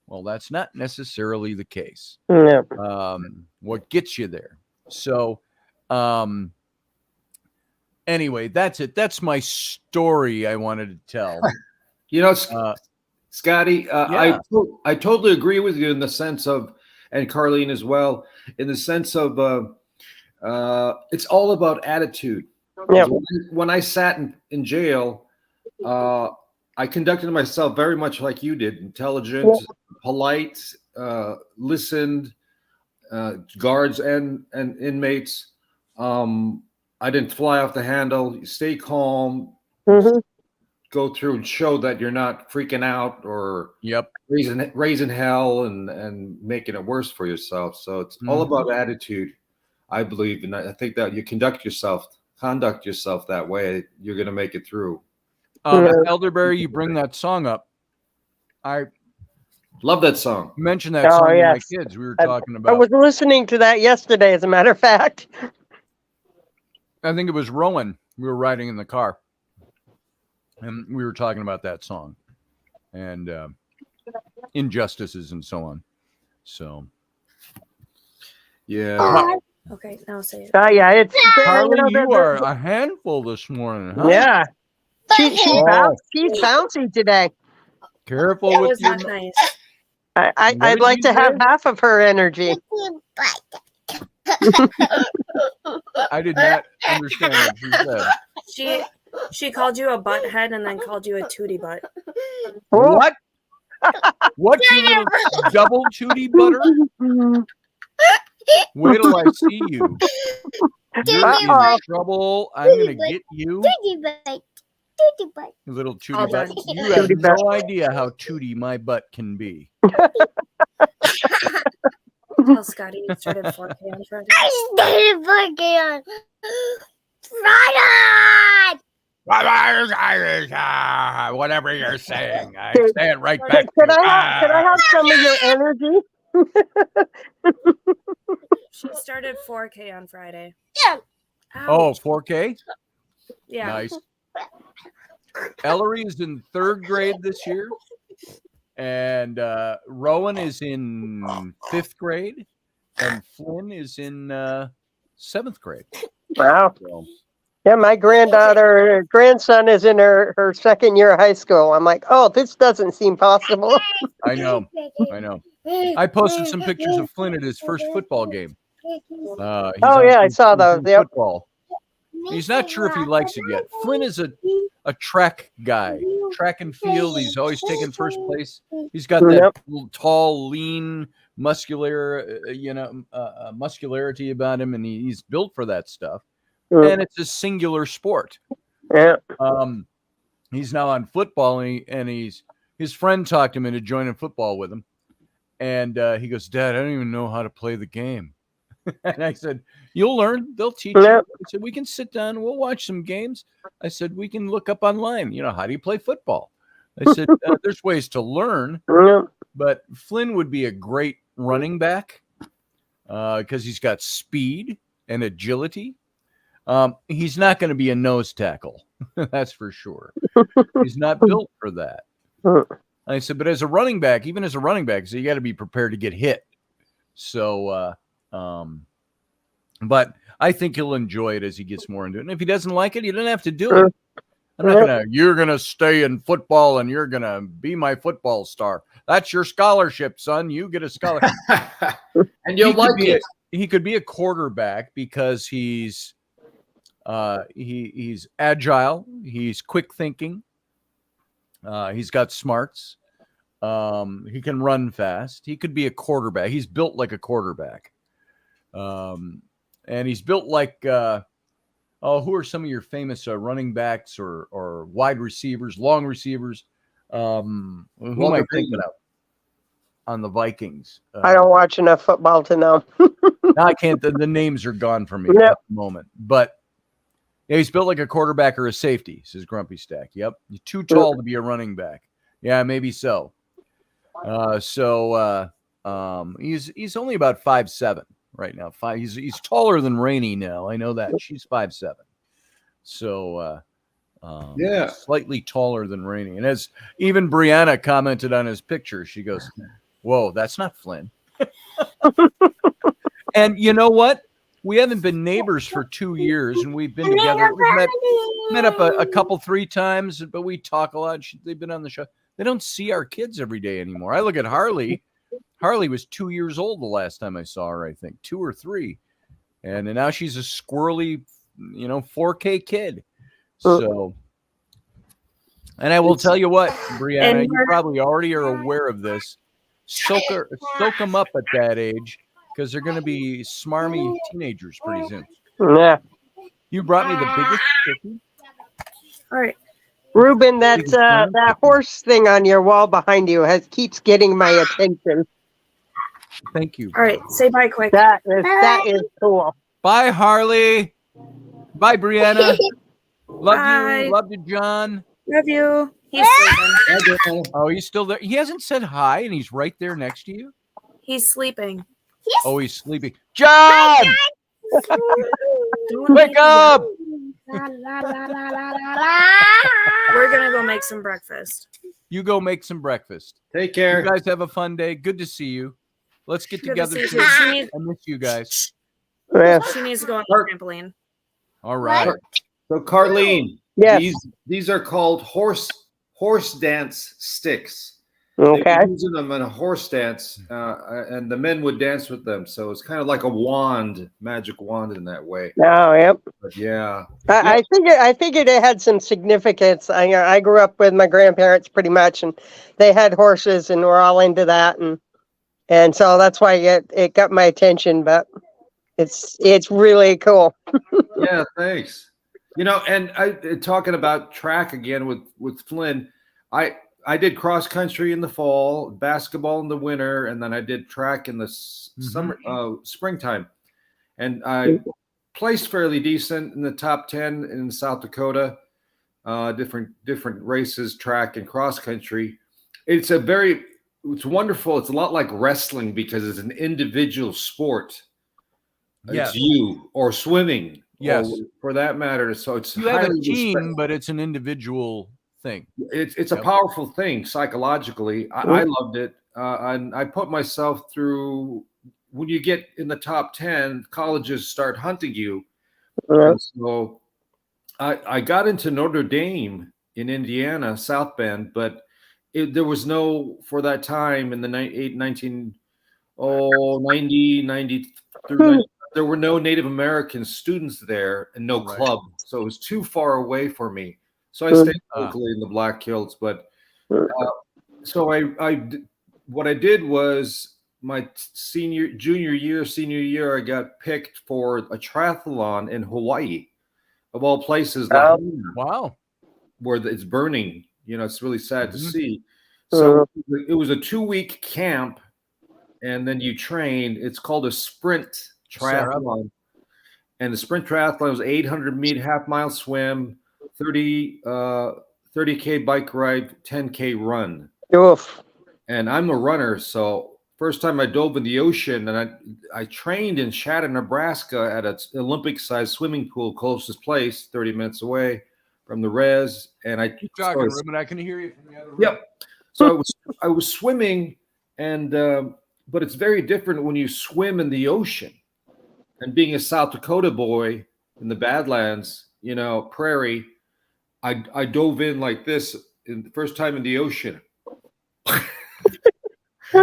Well, that's not necessarily the case. What gets you there? So, anyway, that's it. That's my story I wanted to tell. You know, Scotty, yeah. I totally agree with you in the sense of, and Carlene as well, in the sense of it's all about attitude. When I sat in jail, I conducted myself very much like you did, intelligent, polite, listened, guards and inmates. I didn't fly off the handle. You stay calm. Go through and show that you're not freaking out or raising hell and making it worse for yourself. So it's all about attitude, I believe, and I think that you conduct yourself that way, you're going to make it through. Elderberry, you bring that song up. I love that song. Mentioned that song to my kids. We were talking about. I was listening to that yesterday, as a matter of fact. I think it was Rowan. We were riding in the car, and we were talking about that song and injustices and so on. So, yeah. Okay, now say it. Yeah, it's Harley, you know, you are a handful this morning, huh? yeah. She's Oh, bouncy today. careful That with was your. not nice. What I'd did like you to have say? half of her energy. I did not understand what you said. She called you a butt head and then called you a tootie butt. What? What, you little double tootie butter? Wait till I see you. You're Uh-oh. in trouble. I'm going to get you, Tootie butt. Tootie butt. you little All tootie butt. done. You have Tootie butt. no idea how tootie my butt can be. Tell Scotty you started 4K on Friday. I started working on Friday. Whatever you're saying, I Could- say it right back to Could you. I have some of your energy? She started 4K on Friday. Yeah. Oh, Ouch. 4K? Yeah. Nice. Ellery is in 3rd grade this year, and Rowan is in 5th grade, and Flynn is in 7th grade. Wow. So, Yeah, my grandson is in her 2nd year of high school. I'm like, oh, this doesn't seem possible. I know. I posted some pictures of Flynn at his first football game. He's Oh, on yeah, I some saw those. some Yep. Football. He's not sure if he likes it yet. Flynn is a track guy, track and field. He's always taking first place. He's got that Yep. little, tall, lean, muscularity about him, and he's built for that stuff. And it's a singular sport. Yeah. He's now on football, and his friend talked him into joining football with him. And he goes, Dad, I don't even know how to play the game. And I said, you'll learn. They'll teach you. Yep. I said, we can sit down. We'll watch some games. I said, we can look up online. How do you play football? I said, there's ways to learn. Yep. But Flynn would be a great running back because he's got speed and agility. He's not going to be a nose tackle. That's for sure. He's not built for that. I said, but as a running back, even as a running back, so you got to be prepared to get hit. So, but I think he'll enjoy it as he gets more into it. And if he doesn't like it, he doesn't have to do it. I'm not you're going to stay in football and you're going to be my football star. That's your scholarship, son. You get a scholarship. And you'll like it. He could be a quarterback because he's agile. He's quick thinking. He's got smarts. He can run fast. He could be a quarterback. He's built like a quarterback. And he's built like, who are some of your famous running backs or wide receivers, long receivers? Who am I thinking of on the Vikings? I don't watch enough football to know. I can't. The names are gone from me Yep. at the moment. But yeah, he's built like a quarterback or a safety, says Grumpy Stack. Yep. You're too tall to be a running back. Yeah, maybe so. He's only about 5'7" right now. He's taller than Rainey now. I know that. She's 5'7". So Yeah. slightly taller than Rainey. And as even Brianna commented on his picture, she goes, whoa, that's not Flynn. And you know what? We haven't been neighbors for 2 years, and we've been together. We've met up a couple, 3 times, but we talk a lot. They've been on the show. They don't see our kids every day anymore. I look at Harley. Harley was 2 years old the last time I saw her, I think, 2 or 3. And now she's a squirrely, 4K kid. So, and I will tell you what, Brianna, you probably already are aware of this. Soak them up at that age because they're going to be smarmy teenagers pretty soon. Yeah. You brought me the biggest cookie. All right. Ruben, that horse thing on your wall behind you keeps getting my attention. Thank you. All right. Say bye quick. That is cool. Bye, Harley. Bye, Brianna. Love Bye. you. Love you, John. Love you. He's sleeping. Oh, he's still there. He hasn't said hi, and he's right there next to you. He's sleeping. Oh, he's sleeping. John! Don't Wake up! We're gonna go make some breakfast. You go make some breakfast. Take care. You guys have a fun day. Good to see you. Let's get Good to together see soon. you. I miss you guys. Yeah. She needs to go on the trampoline. All right. So Carlene, Yes. these are called horse dance sticks. Okay. They were using them in a horse dance, and the men would dance with them. So it's kind of like a wand, magic wand in that way. Oh, yep. But yeah, I think it had some significance. I grew up with my grandparents pretty much, and they had horses, and we're all into that, and so that's why it got my attention. But it's really cool. yeah, thanks. You know, and talking about track again with Flynn, I did cross country in the fall, basketball in the winter, and then I did track in the summer, springtime, and I placed fairly decent in the top 10 in South Dakota. Different races, track and cross country. It's wonderful. It's a lot like wrestling because it's an individual sport. Yes. It's you or swimming. Yes. Or for that matter. So it's You have a highly team, respected. but it's an individual thing. It's a powerful thing psychologically. I loved it, and I put myself through. When you get in the top 10, colleges start hunting you. And so I got into Notre Dame in Indiana, South Bend, but there was no, for that time in the 90, 90 through 90, there were no Native American students there and no club. So it was too far away for me. So I stayed locally in the Black Hills. But so what I did was my senior year, I got picked for a triathlon in Hawaii, of all places. Wow. Where it's burning. You know, it's really sad to see. So it was a 2-week camp, and then you train. It's called a sprint triathlon. And the sprint triathlon was 800-meter half-mile swim, 30K bike ride, 10K run. Oof. And I'm a runner, so first time I dove in the ocean, and I trained in Shatter, Nebraska at an Olympic-sized swimming pool, closest place, 30 minutes away from the res. And I keep talking, Ruben. I can hear you from the other room. Yep. So I was swimming, and but it's very different when you swim in the ocean. And being a South Dakota boy in the Badlands, you know, prairie, I dove in like this the first time in the ocean.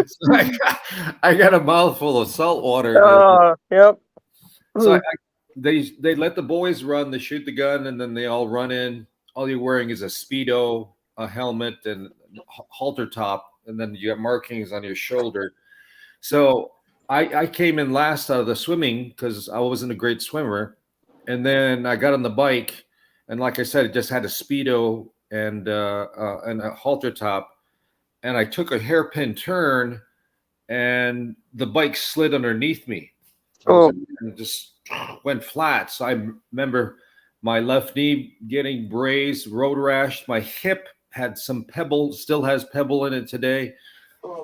So I got a mouthful of salt water. Yep. So they let the boys run, they shoot the gun, and then they all run in. All you're wearing is a Speedo, a helmet, and halter top, and then you got markings on your shoulder. So I came in last out of the swimming because I wasn't a great swimmer. And then I got on the bike, and like I said, it just had a Speedo and a halter top. And I took a hairpin turn, and the bike slid underneath me. And it just went flat. So I remember my left knee getting grazed, road rash. My hip had some pebble, still has pebble in it today.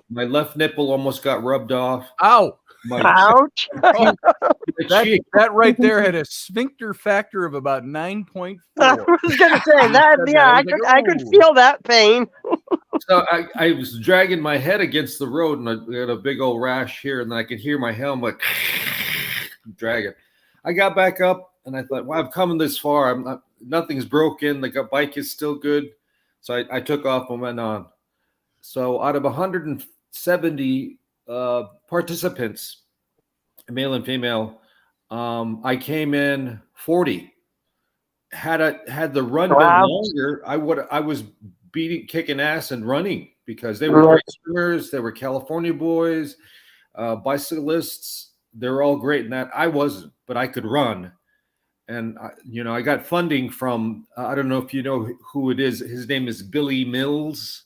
My left nipple almost got rubbed off. Ow. Ouch. That right there had a sphincter factor of about 9.4. I was going to say that. Yeah, I could feel that pain. So I was dragging my head against the road, and I had a big old rash here, and then I could hear my helmet dragging. I got back up, and I thought, well, I've come this far. Nothing's broken. The bike is still good. So I took off and went on. So out of 170 participants, male and female, I came in 40. Had the run been longer, I was kicking ass and running because they were great swimmers. They were California boys, bicyclists. They're all great in that. I wasn't, but I could run. And, I got funding from, I don't know if you know who it is. His name is Billy Mills.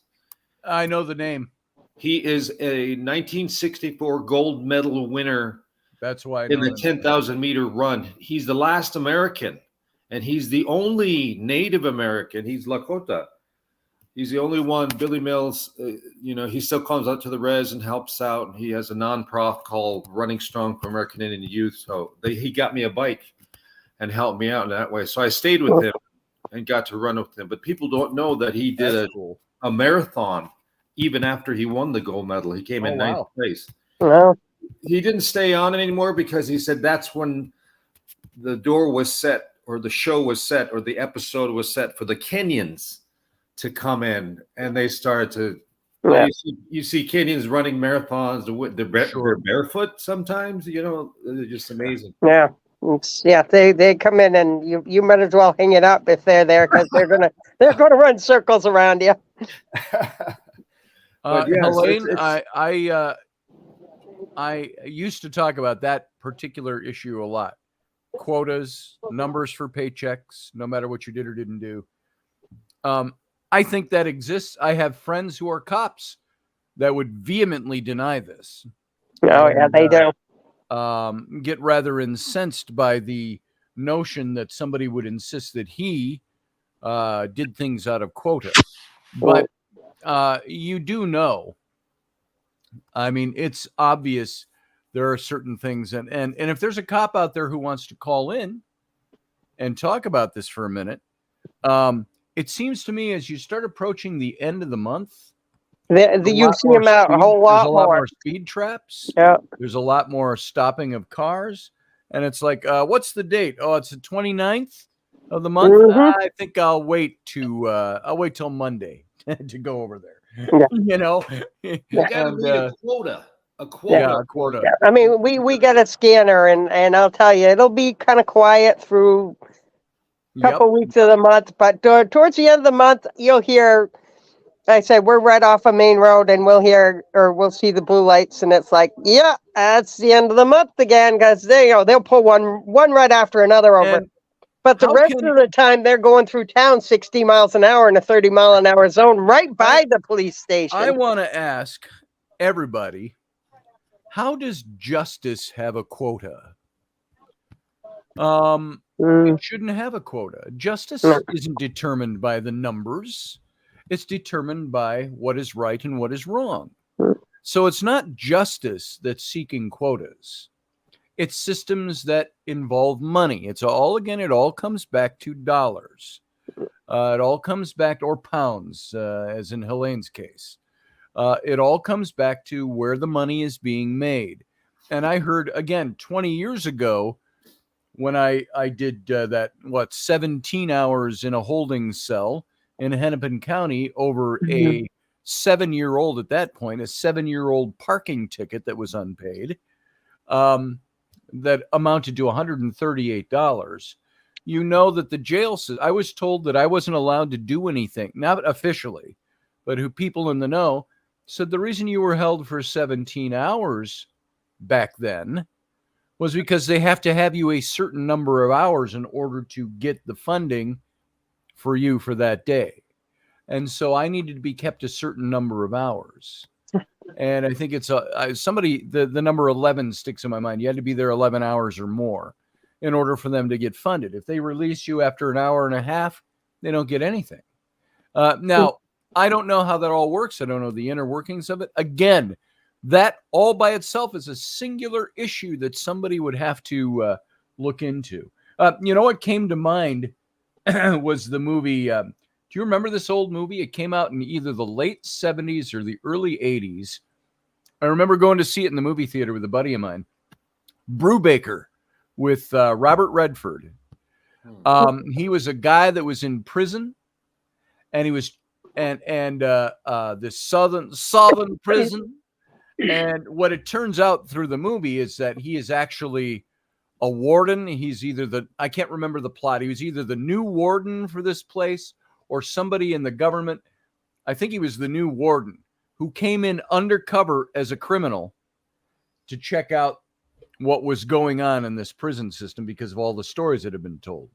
I know the name. He is a 1964 gold medal winner. That's why in the 10,000 meter run. He's the last American, and he's the only Native American. He's Lakota. He's the only one. Billy Mills, he still comes out to the res and helps out. And he has a nonprofit called Running Strong for American Indian Youth. So he got me a bike and helped me out in that way. So I stayed with him and got to run with him. But people don't know that he did a marathon even after he won the gold medal. He came in ninth place. Well, he didn't stay on anymore because he said that's when the door was set, or the show was set, or the episode was set for the Kenyans to come in, and they started to. Well, you see Kenyans running marathons. They're barefoot sometimes. They're just amazing. Yeah. They come in, and you might as well hang it up if they're there, because they're gonna run circles around you. Helene, I used to talk about that particular issue a lot. Quotas, numbers for paychecks, no matter what you did or didn't do. I think that exists. I have friends who are cops that would vehemently deny this. Oh, yeah, they do. Get rather incensed by the notion that somebody would insist that he did things out of quota. But you do know, I mean, it's obvious there are certain things. And if there's a cop out there who wants to call in and talk about this for a minute, it seems to me as you start approaching the end of the month, you see them out a whole lot more. There's a lot more speed traps. Yeah. There's a lot more stopping of cars. And it's like, what's the date? Oh, it's the 29th of the month. Mm-hmm. I think I'll wait till Monday to go over there. Yeah. You know, A quota. Yeah, a quota. Yeah. I mean, we got a scanner, and I'll tell you, it'll be kind of quiet through a couple weeks of the month, but towards the end of the month, you'll hear. I said we're right off a main road, and we'll see the blue lights, and it's like, yeah, that's the end of the month again, because they'll pull one right after another over. And but the rest of the time, they're going through town 60 miles an hour in a 30-mile-an-hour zone right by the police station. I want to ask everybody, how does justice have a quota? It shouldn't have a quota. Justice isn't determined by the numbers. It's determined by what is right and what is wrong. So it's not justice that's seeking quotas. It's systems that involve money. It all comes back to dollars. It all comes back, or pounds, as in Helene's case. It all comes back to where the money is being made. And I heard, again, 20 years ago, when I did 17 hours in a holding cell in Hennepin County over a 7-year-old at that point, a 7-year-old parking ticket that was unpaid, that amounted to $138. You know that the jail says, I was told that I wasn't allowed to do anything, not officially, but who people in the know said the reason you were held for 17 hours back then was because they have to have you a certain number of hours in order to get the funding for you for that day. And so I needed to be kept a certain number of hours. And I think it's the number 11 sticks in my mind. You had to be there 11 hours or more in order for them to get funded. If they release you after an hour and a half, they don't get anything. Now, I don't know how that all works. I don't know the inner workings of it. Again, that all by itself is a singular issue that somebody would have to look into. You know what came to mind was the movie. Do you remember this old movie? It came out in either the late 70s or the early 80s. I remember going to see it in the movie theater with a buddy of mine. Brubaker with Robert Redford. He was a guy that was in prison, and he was this southern prison. And what it turns out through the movie is that he is actually a warden. He's either I can't remember the plot. He was either the new warden for this place or somebody in the government. I think he was the new warden who came in undercover as a criminal to check out what was going on in this prison system because of all the stories that have been told.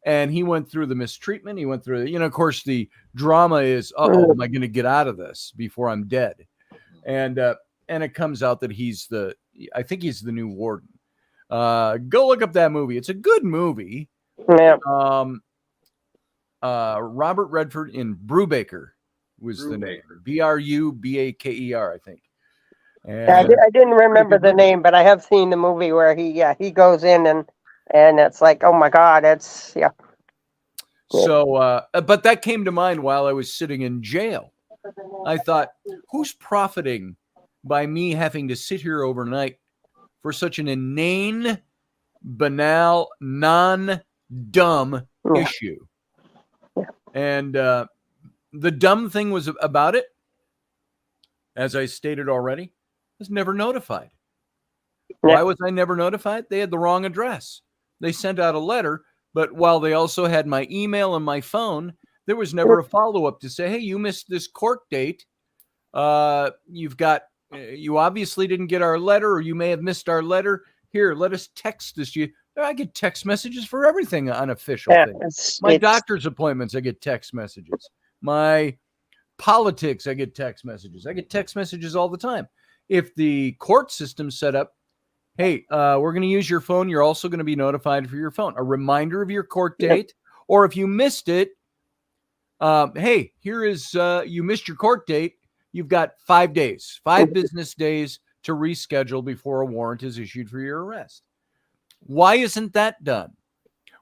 And he went through the mistreatment. He went through, of course, the drama is, am I going to get out of this before I'm dead? And it comes out that I think he's the new warden. Go look up that movie. It's a good movie. Yeah. Robert Redford in Brubaker was the name. Brubaker, I think. And, I didn't remember the name, but I have seen the movie where he goes in and it's like, oh my God, it's So, but that came to mind while I was sitting in jail. I thought, who's profiting by me having to sit here overnight for such an inane, banal, non-dumb issue. Yeah. And the dumb thing was about it, as I stated already, I was never notified. Why was I never notified? They had the wrong address. They sent out a letter, but while they also had my email and my phone, there was never a follow-up to say, hey, you missed this court date. You obviously didn't get our letter, or you may have missed our letter. Here, let us text this to you. I get text messages for everything unofficial things. My doctor's appointments, I get text messages. My politics, I get text messages. I get text messages all the time. If the court system set up, hey, we're going to use your phone, you're also going to be notified for your phone. A reminder of your court date, or if you missed it, hey, here is, you missed your court date. You've got 5 days, 5 business days to reschedule before a warrant is issued for your arrest. Why isn't that done?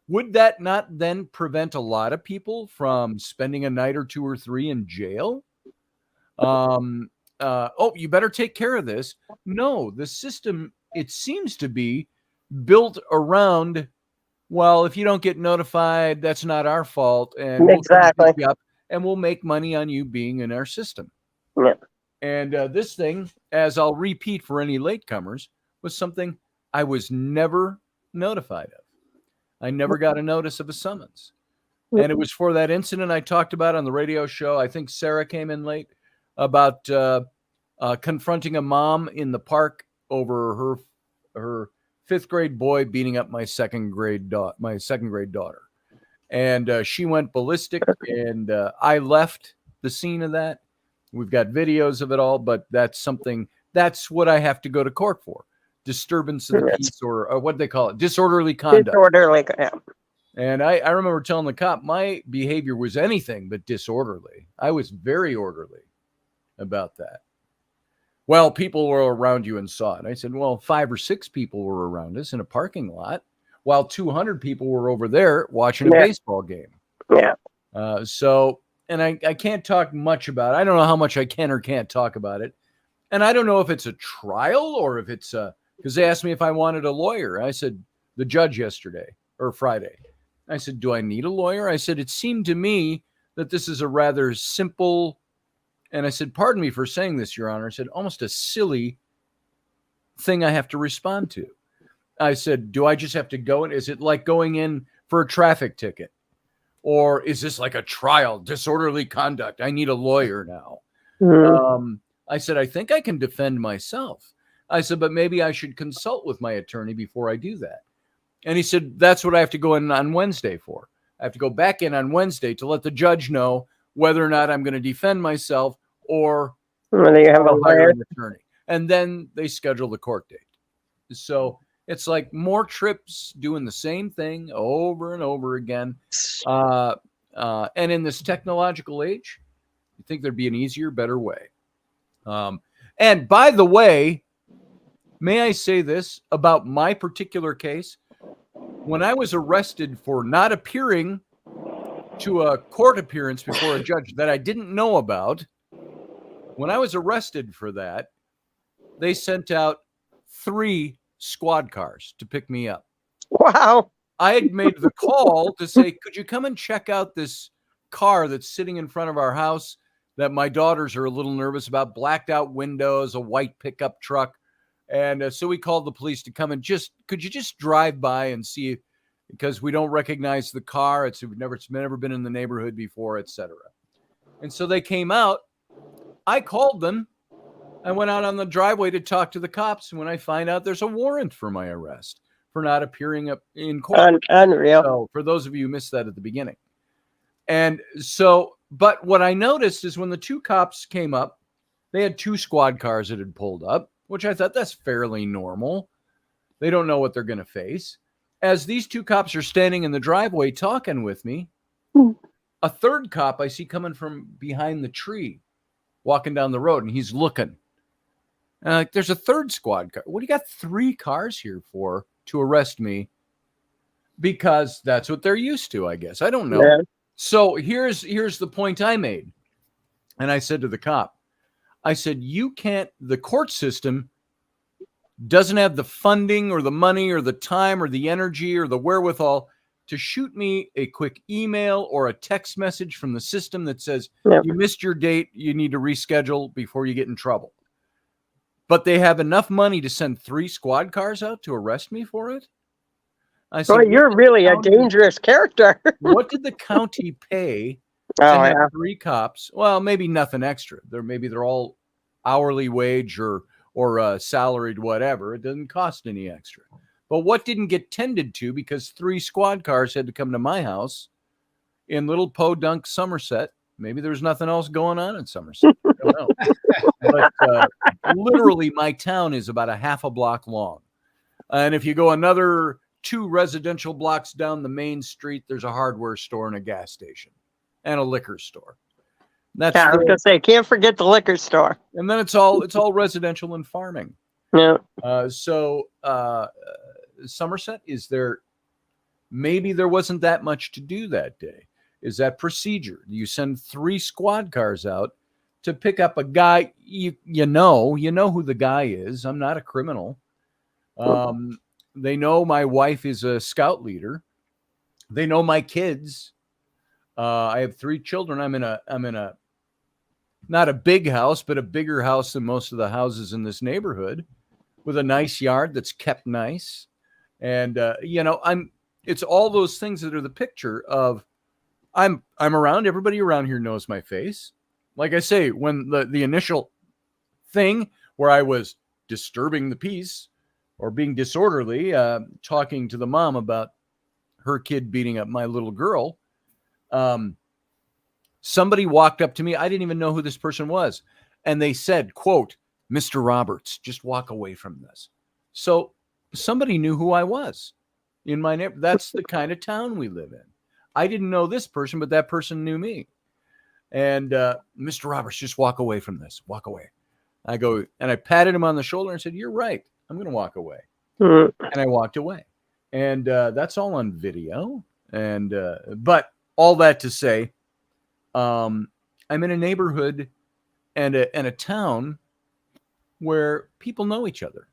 Would that not then prevent a lot of people from spending a night or 2 or 3 in jail? Oh, you better take care of this. No, the system, it seems to be built around, well, if you don't get notified, that's not our fault. And we'll pick you up and we'll make money on you being in our system. Yeah. And this thing, as I'll repeat for any latecomers, was something I was never notified of. I never got a notice of a summons. And it was for that incident I talked about on the radio show. I think Sarah came in late about confronting a mom in the park over her 5th grade boy beating up my second grade daughter. And she went ballistic, and I left the scene of that. We've got videos of it all, but that's what I have to go to court for. Disturbance of the peace, or what they call it, disorderly conduct. And I remember telling the cop my behavior was anything but disorderly. I was very orderly about that. Well, people were around you and saw it. I said, well, 5 or 6 people were around us in a parking lot, while 200 people were over there watching a baseball game. Yeah. And I can't talk much about it. I don't know how much I can or can't talk about it. And I don't know if it's a trial or if it's because they asked me if I wanted a lawyer. I said, the judge yesterday or Friday. I said, do I need a lawyer? I said, it seemed to me that this is a rather simple, and I said, pardon me for saying this, Your Honor. I said, almost a silly thing I have to respond to. I said, do I just have to go in? Is it like going in for a traffic ticket? Or is this like a trial, disorderly conduct? I need a lawyer now. I said, I think I can defend myself. I said, but maybe I should consult with my attorney before I do that. And he said, that's what I have to go in on Wednesday for. I have to go back in on Wednesday to let the judge know whether or not I'm going to defend myself or whether you have a hire an attorney. And then they schedule the court date. So it's like more trips doing the same thing over and over again. And in this technological age, you think there'd be an easier, better way. And by the way, may I say this about my particular case? When I was arrested for not appearing to a court appearance before a judge that I didn't know about, when I was arrested for that, they sent out 3 squad cars to pick me up. Wow. I had made the call to say, could you come and check out this car that's sitting in front of our house that my daughters are a little nervous about, blacked out windows, a white pickup truck. And so we called the police to come and could you just drive by and see, because we don't recognize the car. It's never been in the neighborhood before, etc. And so they came out. I called them. I went out on the driveway to talk to the cops. And when I find out there's a warrant for my arrest for not appearing up in court. Unreal. So for those of you who missed that at the beginning. And so, but what I noticed is when the 2 cops came up, they had 2 squad cars that had pulled up, which I thought that's fairly normal. They don't know what they're going to face. As these 2 cops are standing in the driveway talking with me, a 3rd cop I see coming from behind the tree, walking down the road, and he's looking. And I'm like, there's a 3rd squad car. What do you got 3 cars here for to arrest me? Because that's what they're used to, I guess. I don't know. Yeah. So here's the point I made. And I said to the cop, I said, the court system doesn't have the funding or the money or the time or the energy or the wherewithal to shoot me a quick email or a text message from the system that says, Yep. you missed your date, you need to reschedule before you get in trouble. But they have enough money to send 3 squad cars out to arrest me for it? I said, Boy, you're really a dangerous character. what did the county pay to Oh, have yeah. 3 cops? Well, maybe nothing extra. Maybe they're all hourly wage or salaried, whatever. It doesn't cost any extra. But what didn't get tended to because 3 squad cars had to come to my house in little Podunk, Somerset. Maybe there's nothing else going on in Somerset. I don't know. But literally, my town is about a half a block long. And if you go another 2 residential blocks down the main street, there's a hardware store and a gas station and a liquor store. That's Yeah, I was gonna say, can't forget the liquor store. and then it's all residential and farming. Yeah. So Somerset, is there? Maybe there wasn't that much to do that day. Is that procedure? You send 3 squad cars out to pick up a guy. You know who the guy is. I'm not a criminal. They know my wife is a scout leader. They know my kids. I have 3 children. I'm in a not a big house, but a bigger house than most of the houses in this neighborhood, with a nice yard that's kept nice. And it's all those things that are the picture of I'm around. Everybody around here knows my face. Like I say, when the initial thing where I was disturbing the peace or being disorderly, talking to the mom about her kid beating up my little girl, somebody walked up to me. I didn't even know who this person was. And they said, quote, Mr. Roberts, just walk away from this. So somebody knew who I was in my neighborhood. That's the kind of town we live in. I didn't know this person, but that person knew me. And Mr. Roberts, just walk away from this. Walk away. I go, and I patted him on the shoulder and said, you're right. I'm going to walk away. And I walked away. And that's all on video. And but all that to say, I'm in a neighborhood and a town where people know each other.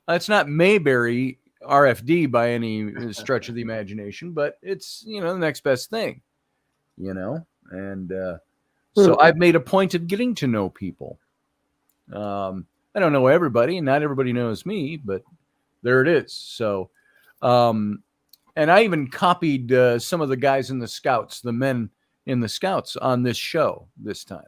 It's not Mayberry RFD by any stretch of the imagination, but it's, the next best thing, and so I've made a point of getting to know people. I don't know everybody, and not everybody knows me, but there it is. So, and I even copied some of the guys in the Scouts, the men in the Scouts, on this show this time,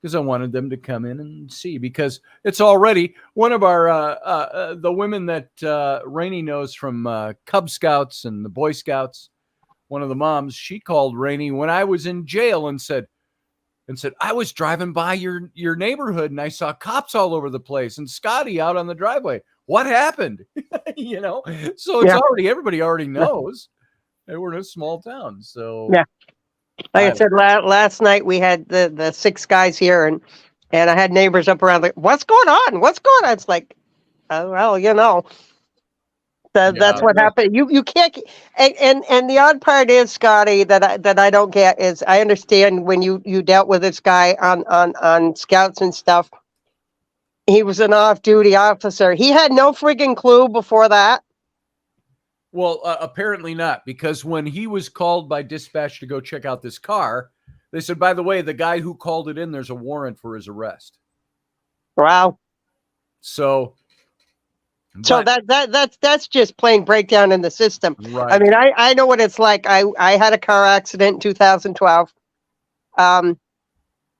because I wanted them to come in and see, because it's already one of our the women that Raini knows from Cub Scouts and the Boy Scouts. One of the moms, she called Raini when I was in jail and said, I was driving by your neighborhood and I saw cops all over the place and Scotty out on the driveway. What happened? So it's already, everybody already knows. And we're in a small town. So yeah. Like I said, last night we had the 6 guys here, and I had neighbors up around like, what's going on? What's going on? It's like, oh, well, that's what happened. You can't, and the odd part is, Scotty, that I don't get is, I understand when you dealt with this guy on Scouts and stuff. He was an off-duty officer. He had no friggin' clue before that. Well, apparently not, because when he was called by dispatch to go check out this car, they said, by the way, the guy who called it in, there's a warrant for his arrest. Wow. So that's just plain breakdown in the system. Right. I mean, I know what it's like. I had a car accident in 2012.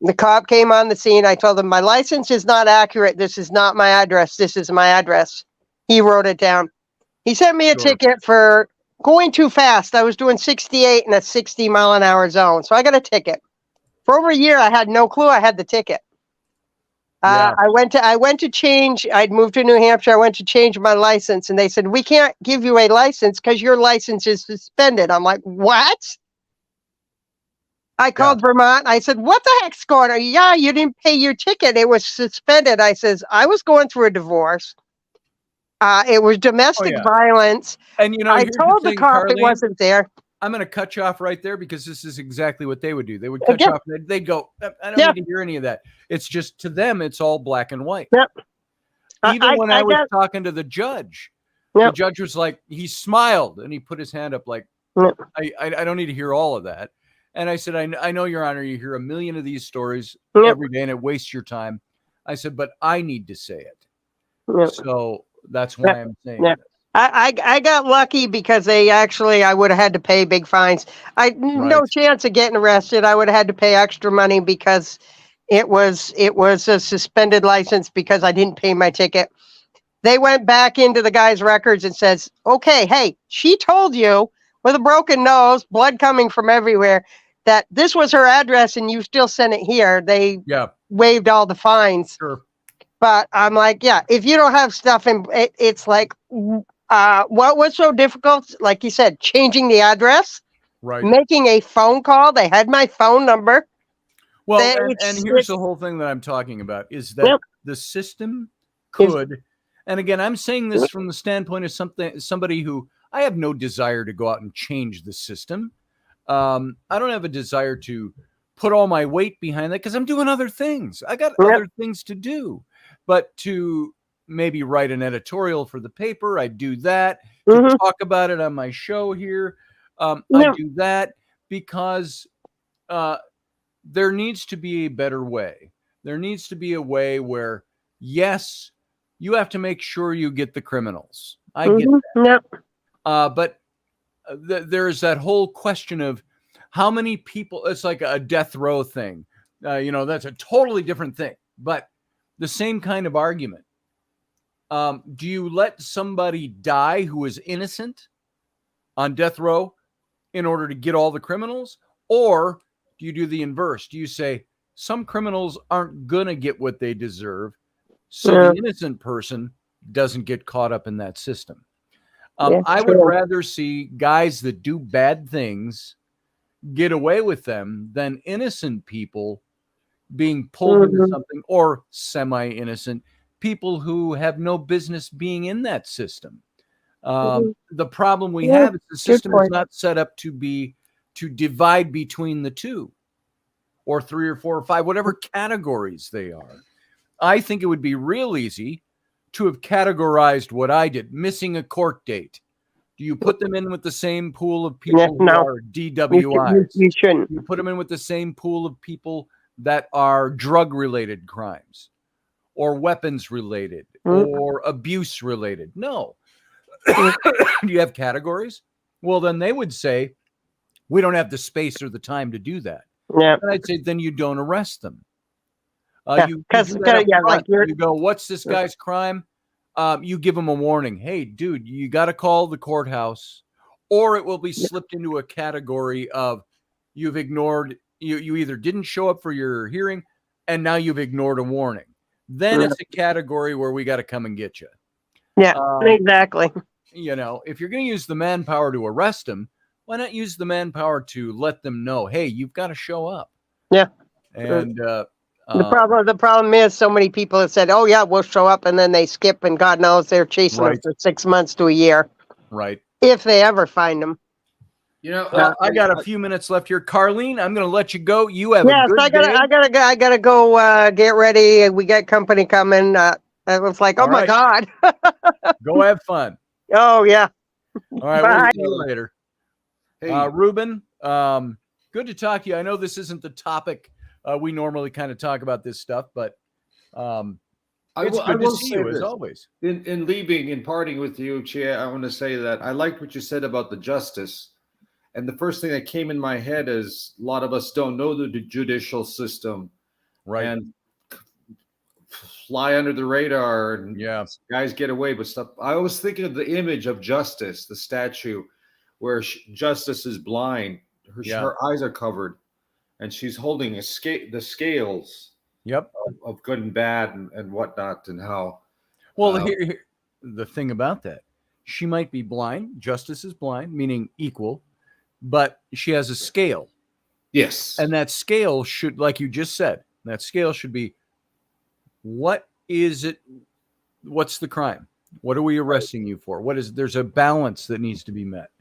The cop came on the scene. I told him, my license is not accurate. This is not my address. This is my address. He wrote it down. He sent me a ticket for going too fast. I was doing 68 in a 60-mile-an-hour zone. So I got a ticket. For over a year, I had no clue I had the ticket. I went to change. I'd moved to New Hampshire. I went to change my license, and they said, we can't give you a license because your license is suspended. I'm like, what? I called Vermont. I said, what the heck's going on? Yeah, you didn't pay your ticket. It was suspended. I says, I was going through a divorce. It was domestic violence. And I told the cop it wasn't there. I'm going to cut you off right there, because this is exactly what they would do. They would cut you off and they'd go, I don't need to hear any of that. It's just, to them, it's all black and white. Yep. Even when I was got- talking to the judge, Yep. the judge was like, he smiled and he put his hand up like, Yep. I don't need to hear all of that. And I said, I know, Your Honor, you hear a million of these stories Yep. every day and it wastes your time. I said, but I need to say it. Yep. So that's why I'm saying Yep. it. I got lucky because I would have had to pay big fines. No Right. chance of getting arrested. I would have had to pay extra money because it was a suspended license because I didn't pay my ticket. They went back into the guy's records and says, okay, hey, she told you with a broken nose, blood coming from everywhere, that this was her address and you still sent it here. They waived all the fines. Sure. But I'm like, yeah, if you don't have stuff in it, it's like, what was so difficult? Like you said, changing the address, Right. making a phone call. They had my phone number. Well, They- and here's it's- the whole thing that I'm talking about is that Yep. the system could, and again, I'm saying this from the standpoint of somebody who I have no desire to go out and change the system. I don't have a desire to put all my weight behind that because I'm doing other things. I got other things to do. But to maybe write an editorial for the paper, I do that. To talk about it on my show here, I do that because there needs to be a better way. There needs to be a way where, yes, you have to make sure you get the criminals. I get that. But there's that whole question of how many people, it's like a death row thing. That's a totally different thing, but the same kind of argument. Do you let somebody die who is innocent on death row in order to get all the criminals? Or do you do the inverse? Do you say some criminals aren't going to get what they deserve, so the innocent person doesn't get caught up in that system? I would rather see guys that do bad things get away with them than innocent people being pulled into something, or semi-innocent people who have no business being in that system. The problem we have is the system is not set up to divide between the two or three or four or five, whatever categories they are. I think it would be real easy to have categorized what I did, missing a court date. Do you put them in with the same pool of people who are DWIs? You shouldn't. You put them in with the same pool of people that are drug-related crimes or weapons-related or abuse-related? No. Do you have categories? Well, then they would say, we don't have the space or the time to do that. Yeah. And I'd say, then you don't arrest them. You go, what's this guy's crime? You give him a warning. Hey, dude, you got to call the courthouse, or it will be slipped into a category of you've ignored, you either didn't show up for your hearing and now you've ignored a warning. Then it's a category where we got to come and get you. Yeah, exactly. If you're going to use the manpower to arrest them, why not use the manpower to let them know, hey, you've got to show up. Yeah. And the problem is so many people have said, oh yeah, we'll show up, and then they skip, and God knows they're chasing them for 6 months to a year. Right. If they ever find them. I got a few minutes left here. Carlene, I'm going to let you go. You have a good day. I gotta go get ready. We got company coming. I was like, oh my God. Go have fun. Oh yeah. All right. Bye. We'll see you later. Hey, Ruben, good to talk to you. I know this isn't the topic. We normally kind of talk about this stuff, but it's good to see you as always. In leaving and parting with you, Chia, I want to say that I liked what you said about the justice. And the first thing that came in my head is a lot of us don't know the judicial system. Right. And fly under the radar and guys get away with stuff. I was thinking of the image of Justice, the statue, where Justice is blind. Her eyes are covered, and she's holding the scales of good and bad and whatnot, and how. Well, here, the thing about that, she might be blind. Justice is blind, meaning equal, but she has a scale. Yes. And that scale should, like you just said, that scale should be, what is it? What's the crime? What are we arresting you for? There's a balance that needs to be met.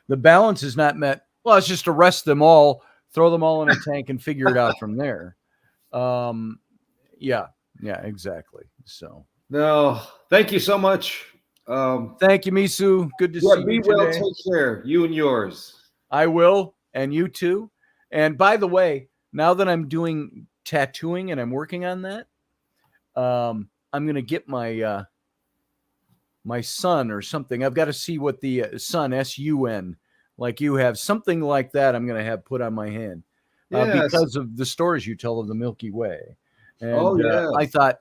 The balance is not met. Well, let's just arrest them all, throw them all in a tank and figure it out from there. Yeah, exactly. So No, thank you so much. Thank you, Misu. Good to see Be you well. today. Take care. You and yours. I will, and you too. And by the way, now that I'm doing tattooing and I'm working on that, I'm going to get my my son or something. I've got to see what the sun, SUN, like you have, something like that I'm going to have put on my hand Yes. because of the stories you tell of the Milky Way. And Oh, yes. I thought,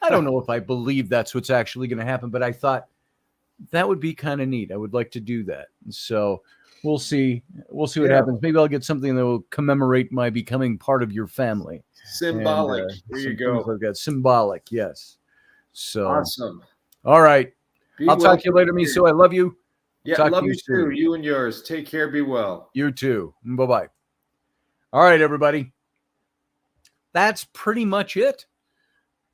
I don't know if I believe that's what's actually going to happen, but I thought that would be kind of neat. I would like to do that. So we'll see. We'll see what Yeah. happens. Maybe I'll get something that will commemorate my becoming part of your family. Symbolic. And, there some you go. things like that. Symbolic, yes. So, Awesome. all right. Be I'll well. talk to you later, Miso. I love you. Yeah, Talk to love you you soon. too. You and yours. Take care. Be well. You too. Bye-bye. All right, everybody. That's pretty much it.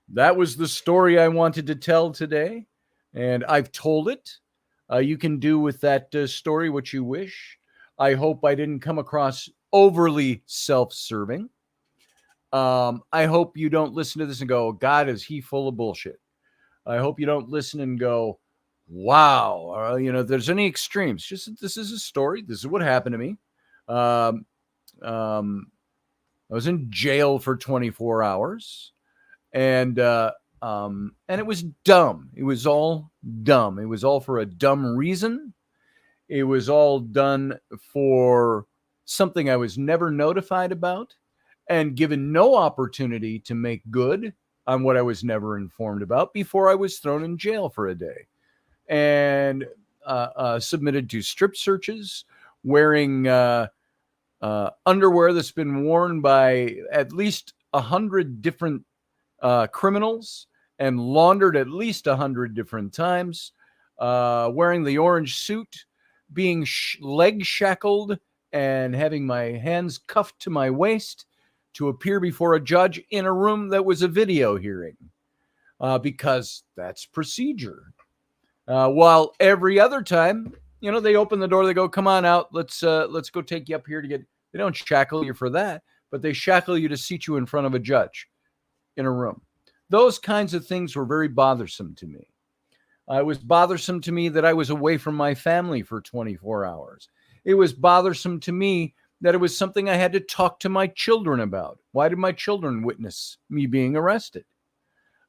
That was the story I wanted to tell today, and I've told it. You can do with that story what you wish. I hope I didn't come across overly self-serving. I hope you don't listen to this and go, God, is he full of bullshit? I hope you don't listen and go, wow. If there's any extremes, just this is a story. This is what happened to me. I was in jail for 24 hours. And it was dumb. It was all dumb. It was all for a dumb reason. It was all done for something I was never notified about and given no opportunity to make good on what I was never informed about before I was thrown in jail for a day and submitted to strip searches, wearing underwear that's been worn by at least 100 different criminals and laundered at least 100 different times, wearing the orange suit, being leg shackled and having my hands cuffed to my waist to appear before a judge in a room that was a video hearing, because that's procedure. While every other time, they open the door, they go, come on out, let's go take you up here to get, they don't shackle you for that, but they shackle you to seat you in front of a judge in a room. Those kinds of things were very bothersome to me. It was bothersome to me that I was away from my family for 24 hours. It was bothersome to me that it was something I had to talk to my children about. Why did my children witness me being arrested?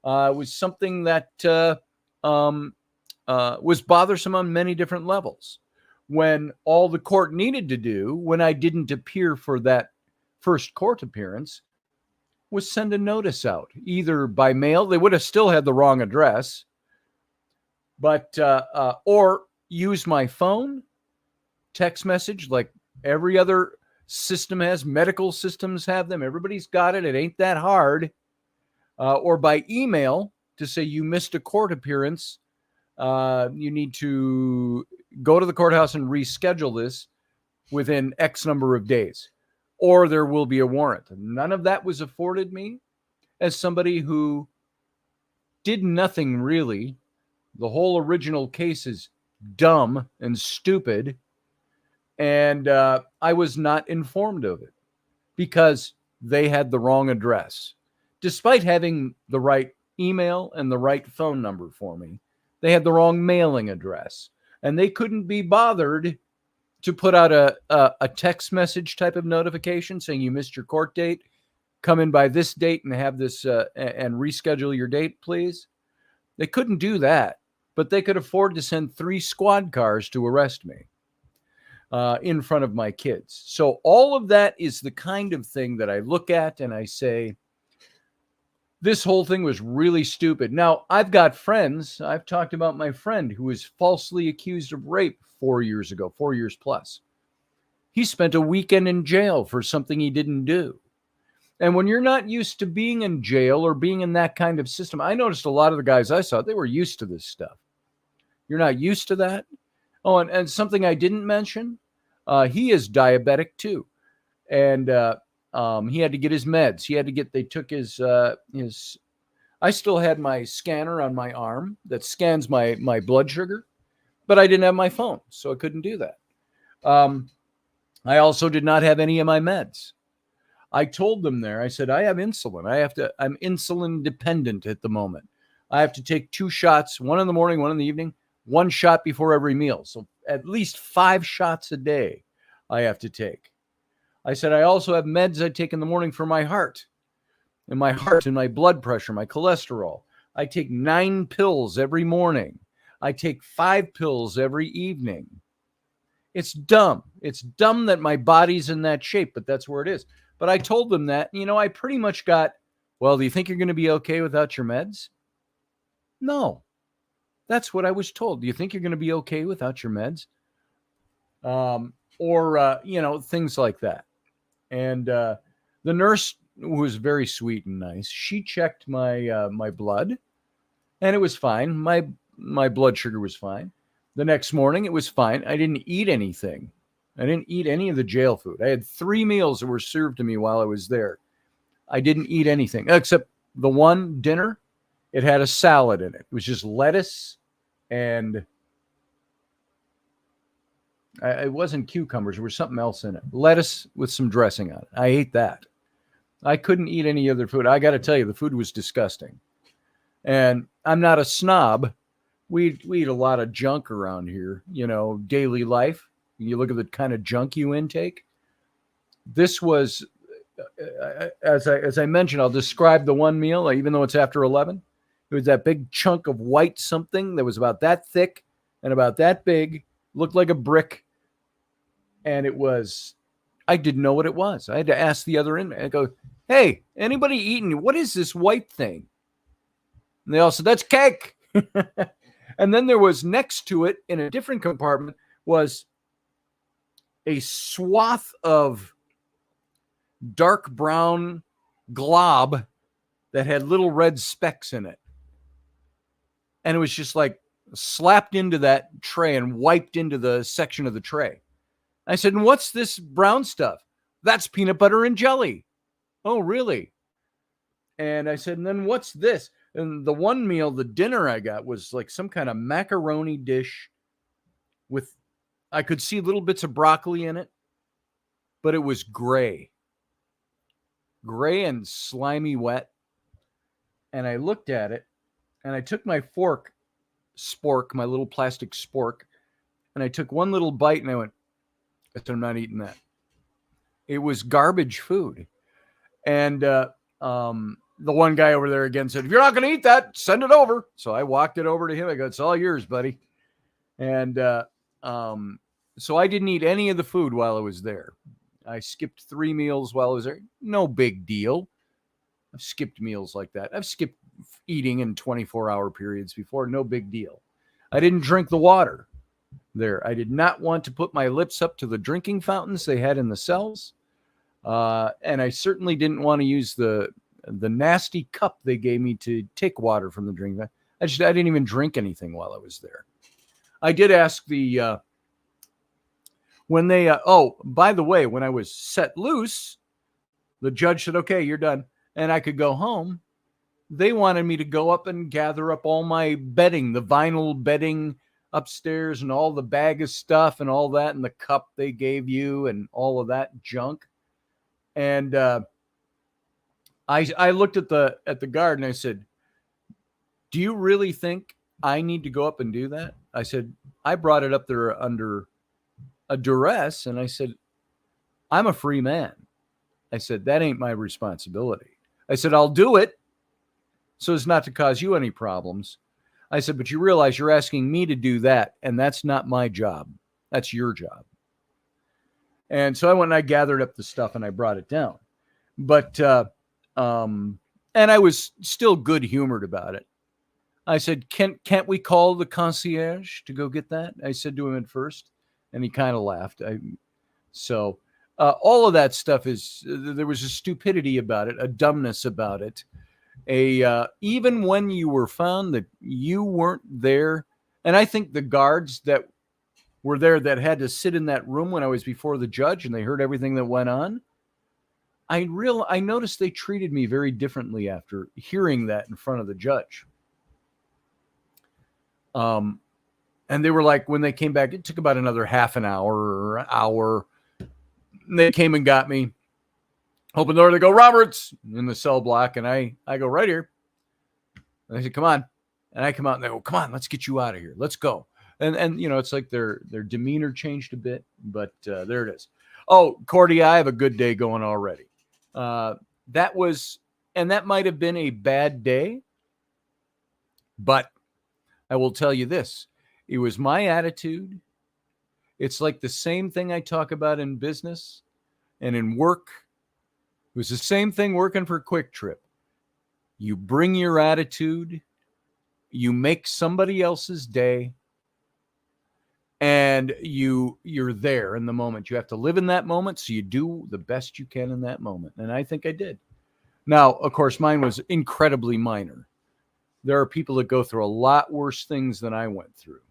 It was something that was bothersome on many different levels. When all the court needed to do, when I didn't appear for that first court appearance, was send a notice out, either by mail. They would have still had the wrong address, but or use my phone, text message, like every other system has. Medical systems have them. Everybody's got it. It ain't that hard. Or by email to say you missed a court appearance. You need to go to the courthouse and reschedule this within X number of days, or there will be a warrant. None of that was afforded me as somebody who did nothing really. The whole original case is dumb and stupid, and I was not informed of it because they had the wrong address. Despite having the right email and the right phone number for me, they had the wrong mailing address, and they couldn't be bothered to put out a text message type of notification saying you missed your court date. Come in by this date and have this and reschedule your date, please. They couldn't do that, but they could afford to send 3 squad cars to arrest me in front of my kids. So all of that is the kind of thing that I look at and I say, this whole thing was really stupid. Now, I've got friends. I've talked about my friend who was falsely accused of rape 4 years ago, 4 years plus. He spent a weekend in jail for something he didn't do. And when you're not used to being in jail or being in that kind of system, I noticed a lot of the guys I saw, they were used to this stuff. You're not used to that? Oh, and something I didn't mention, he is diabetic too. And he had to get his meds. They took his, I still had my scanner on my arm that scans my blood sugar, but I didn't have my phone, so I couldn't do that. I also did not have any of my meds. I told them there, I said, I have insulin. I'm insulin dependent at the moment. I have to take 2 shots, one in the morning, one in the evening, 1 shot before every meal. So at least 5 shots a day I have to take. I said, I also have meds I take in the morning for my heart and my blood pressure, my cholesterol. I take 9 pills every morning. I take 5 pills every evening. It's dumb. It's dumb that my body's in that shape, but that's where it is. But I told them that, I pretty much got, well, do you think you're going to be okay without your meds? No. That's what I was told. Do you think you're going to be okay without your meds? Things like that. And the nurse was very sweet and nice. She checked my my blood, and it was fine. My blood sugar was fine. The next morning, it was fine. I didn't eat anything. I didn't eat any of the jail food. I had 3 meals that were served to me while I was there. I didn't eat anything except the one dinner. It had a salad in it. It was just lettuce and it wasn't cucumbers. There was something else in it. Lettuce with some dressing on it. I ate that. I couldn't eat any other food. I got to tell you, the food was disgusting. And I'm not a snob. We eat a lot of junk around here, daily life. You look at the kind of junk you intake. This was, as I mentioned, I'll describe the one meal, even though it's after 11. It was that big chunk of white something that was about that thick and about that big, looked like a brick. And I didn't know what it was. I had to ask the other inmate. I go, hey, anybody eating? What is this white thing? And they all said, that's cake. And then there was next to it in a different compartment was a swath of dark brown glob that had little red specks in it. And it was just like slapped into that tray and wiped into the section of the tray. I said, and what's this brown stuff? That's peanut butter and jelly. Oh, really? And I said, and then what's this? And the one meal, the dinner I got was like some kind of macaroni dish with, I could see little bits of broccoli in it, but it was gray and slimy wet. And I looked at it and I took my spork, my little plastic spork, and I took one little bite and I went, I said, I'm not eating that. It was garbage food. And the one guy over there again said, if you're not going to eat that, send it over. So I walked it over to him. I go, it's all yours, buddy. And so I didn't eat any of the food while I was there. I skipped 3 meals while I was there. No big deal. I've skipped meals like that. I've skipped eating in 24-hour periods before. No big deal. I didn't drink the water there. I did not want to put my lips up to the drinking fountains they had in the cells. And I certainly didn't want to use the nasty cup they gave me to take water from the drink. I didn't even drink anything while I was there. I did ask when they, by the way, when I was set loose, the judge said, okay, you're done. And I could go home. They wanted me to go up and gather up all my bedding, the vinyl bedding upstairs and all the bag of stuff and all that and the cup they gave you and all of that junk. And I looked at the guard and I said, do you really think I need to go up and do that? I said, I brought it up there under a duress. And I said, I'm a free man. I said, that ain't my responsibility. I said, I'll do it so as not to cause you any problems. I said, but you realize you're asking me to do that, and that's not my job. That's your job. And so I went and I gathered up the stuff and I brought it down. But, and I was still good-humored about it. I said, can't we call the concierge to go get that? I said to him at first, and he kind of laughed. All of that stuff there was a stupidity about it, a dumbness about it. Even when you were found that you weren't there, and I think the guards that were there that had to sit in that room when I was before the judge and they heard everything that went on, I noticed they treated me very differently after hearing that in front of the judge. And they were like, when they came back, it took about another half an hour or hour. And they came and got me. Open the door, they go, Roberts, in the cell block. And I go, right here. And they said, come on. And I come out and they go, come on, let's get you out of here. Let's go. And you know, it's like their demeanor changed a bit, but there it is. Oh, Cordy, I have a good day going already. That might have been a bad day, but I will tell you this. It was my attitude. It's like the same thing I talk about in business and in work. It was the same thing working for Quick Trip. You bring your attitude, you make somebody else's day, and you're there in the moment. You have to live in that moment, so you do the best you can in that moment. And I think I did. Now, of course, mine was incredibly minor. There are people that go through a lot worse things than I went through.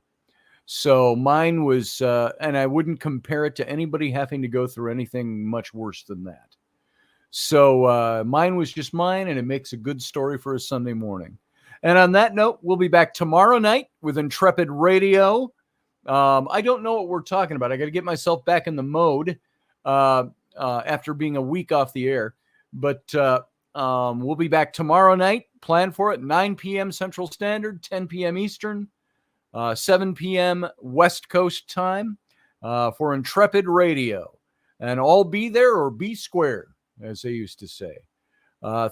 So mine was, and I wouldn't compare it to anybody having to go through anything much worse than that. So mine was just mine, and it makes a good story for a Sunday morning. And on that note, we'll be back tomorrow night with Intrepid Radio. I don't know what we're talking about. I got to get myself back in the mode after being a week off the air. But we'll be back tomorrow night. Plan for it, 9 p.m. Central Standard, 10 p.m. Eastern, 7 p.m. West Coast time for Intrepid Radio. And all be there or be square, as they used to say.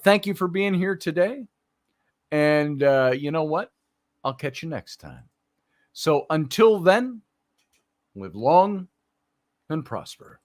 Thank you for being here today. And you know what? I'll catch you next time. So until then, live long and prosper.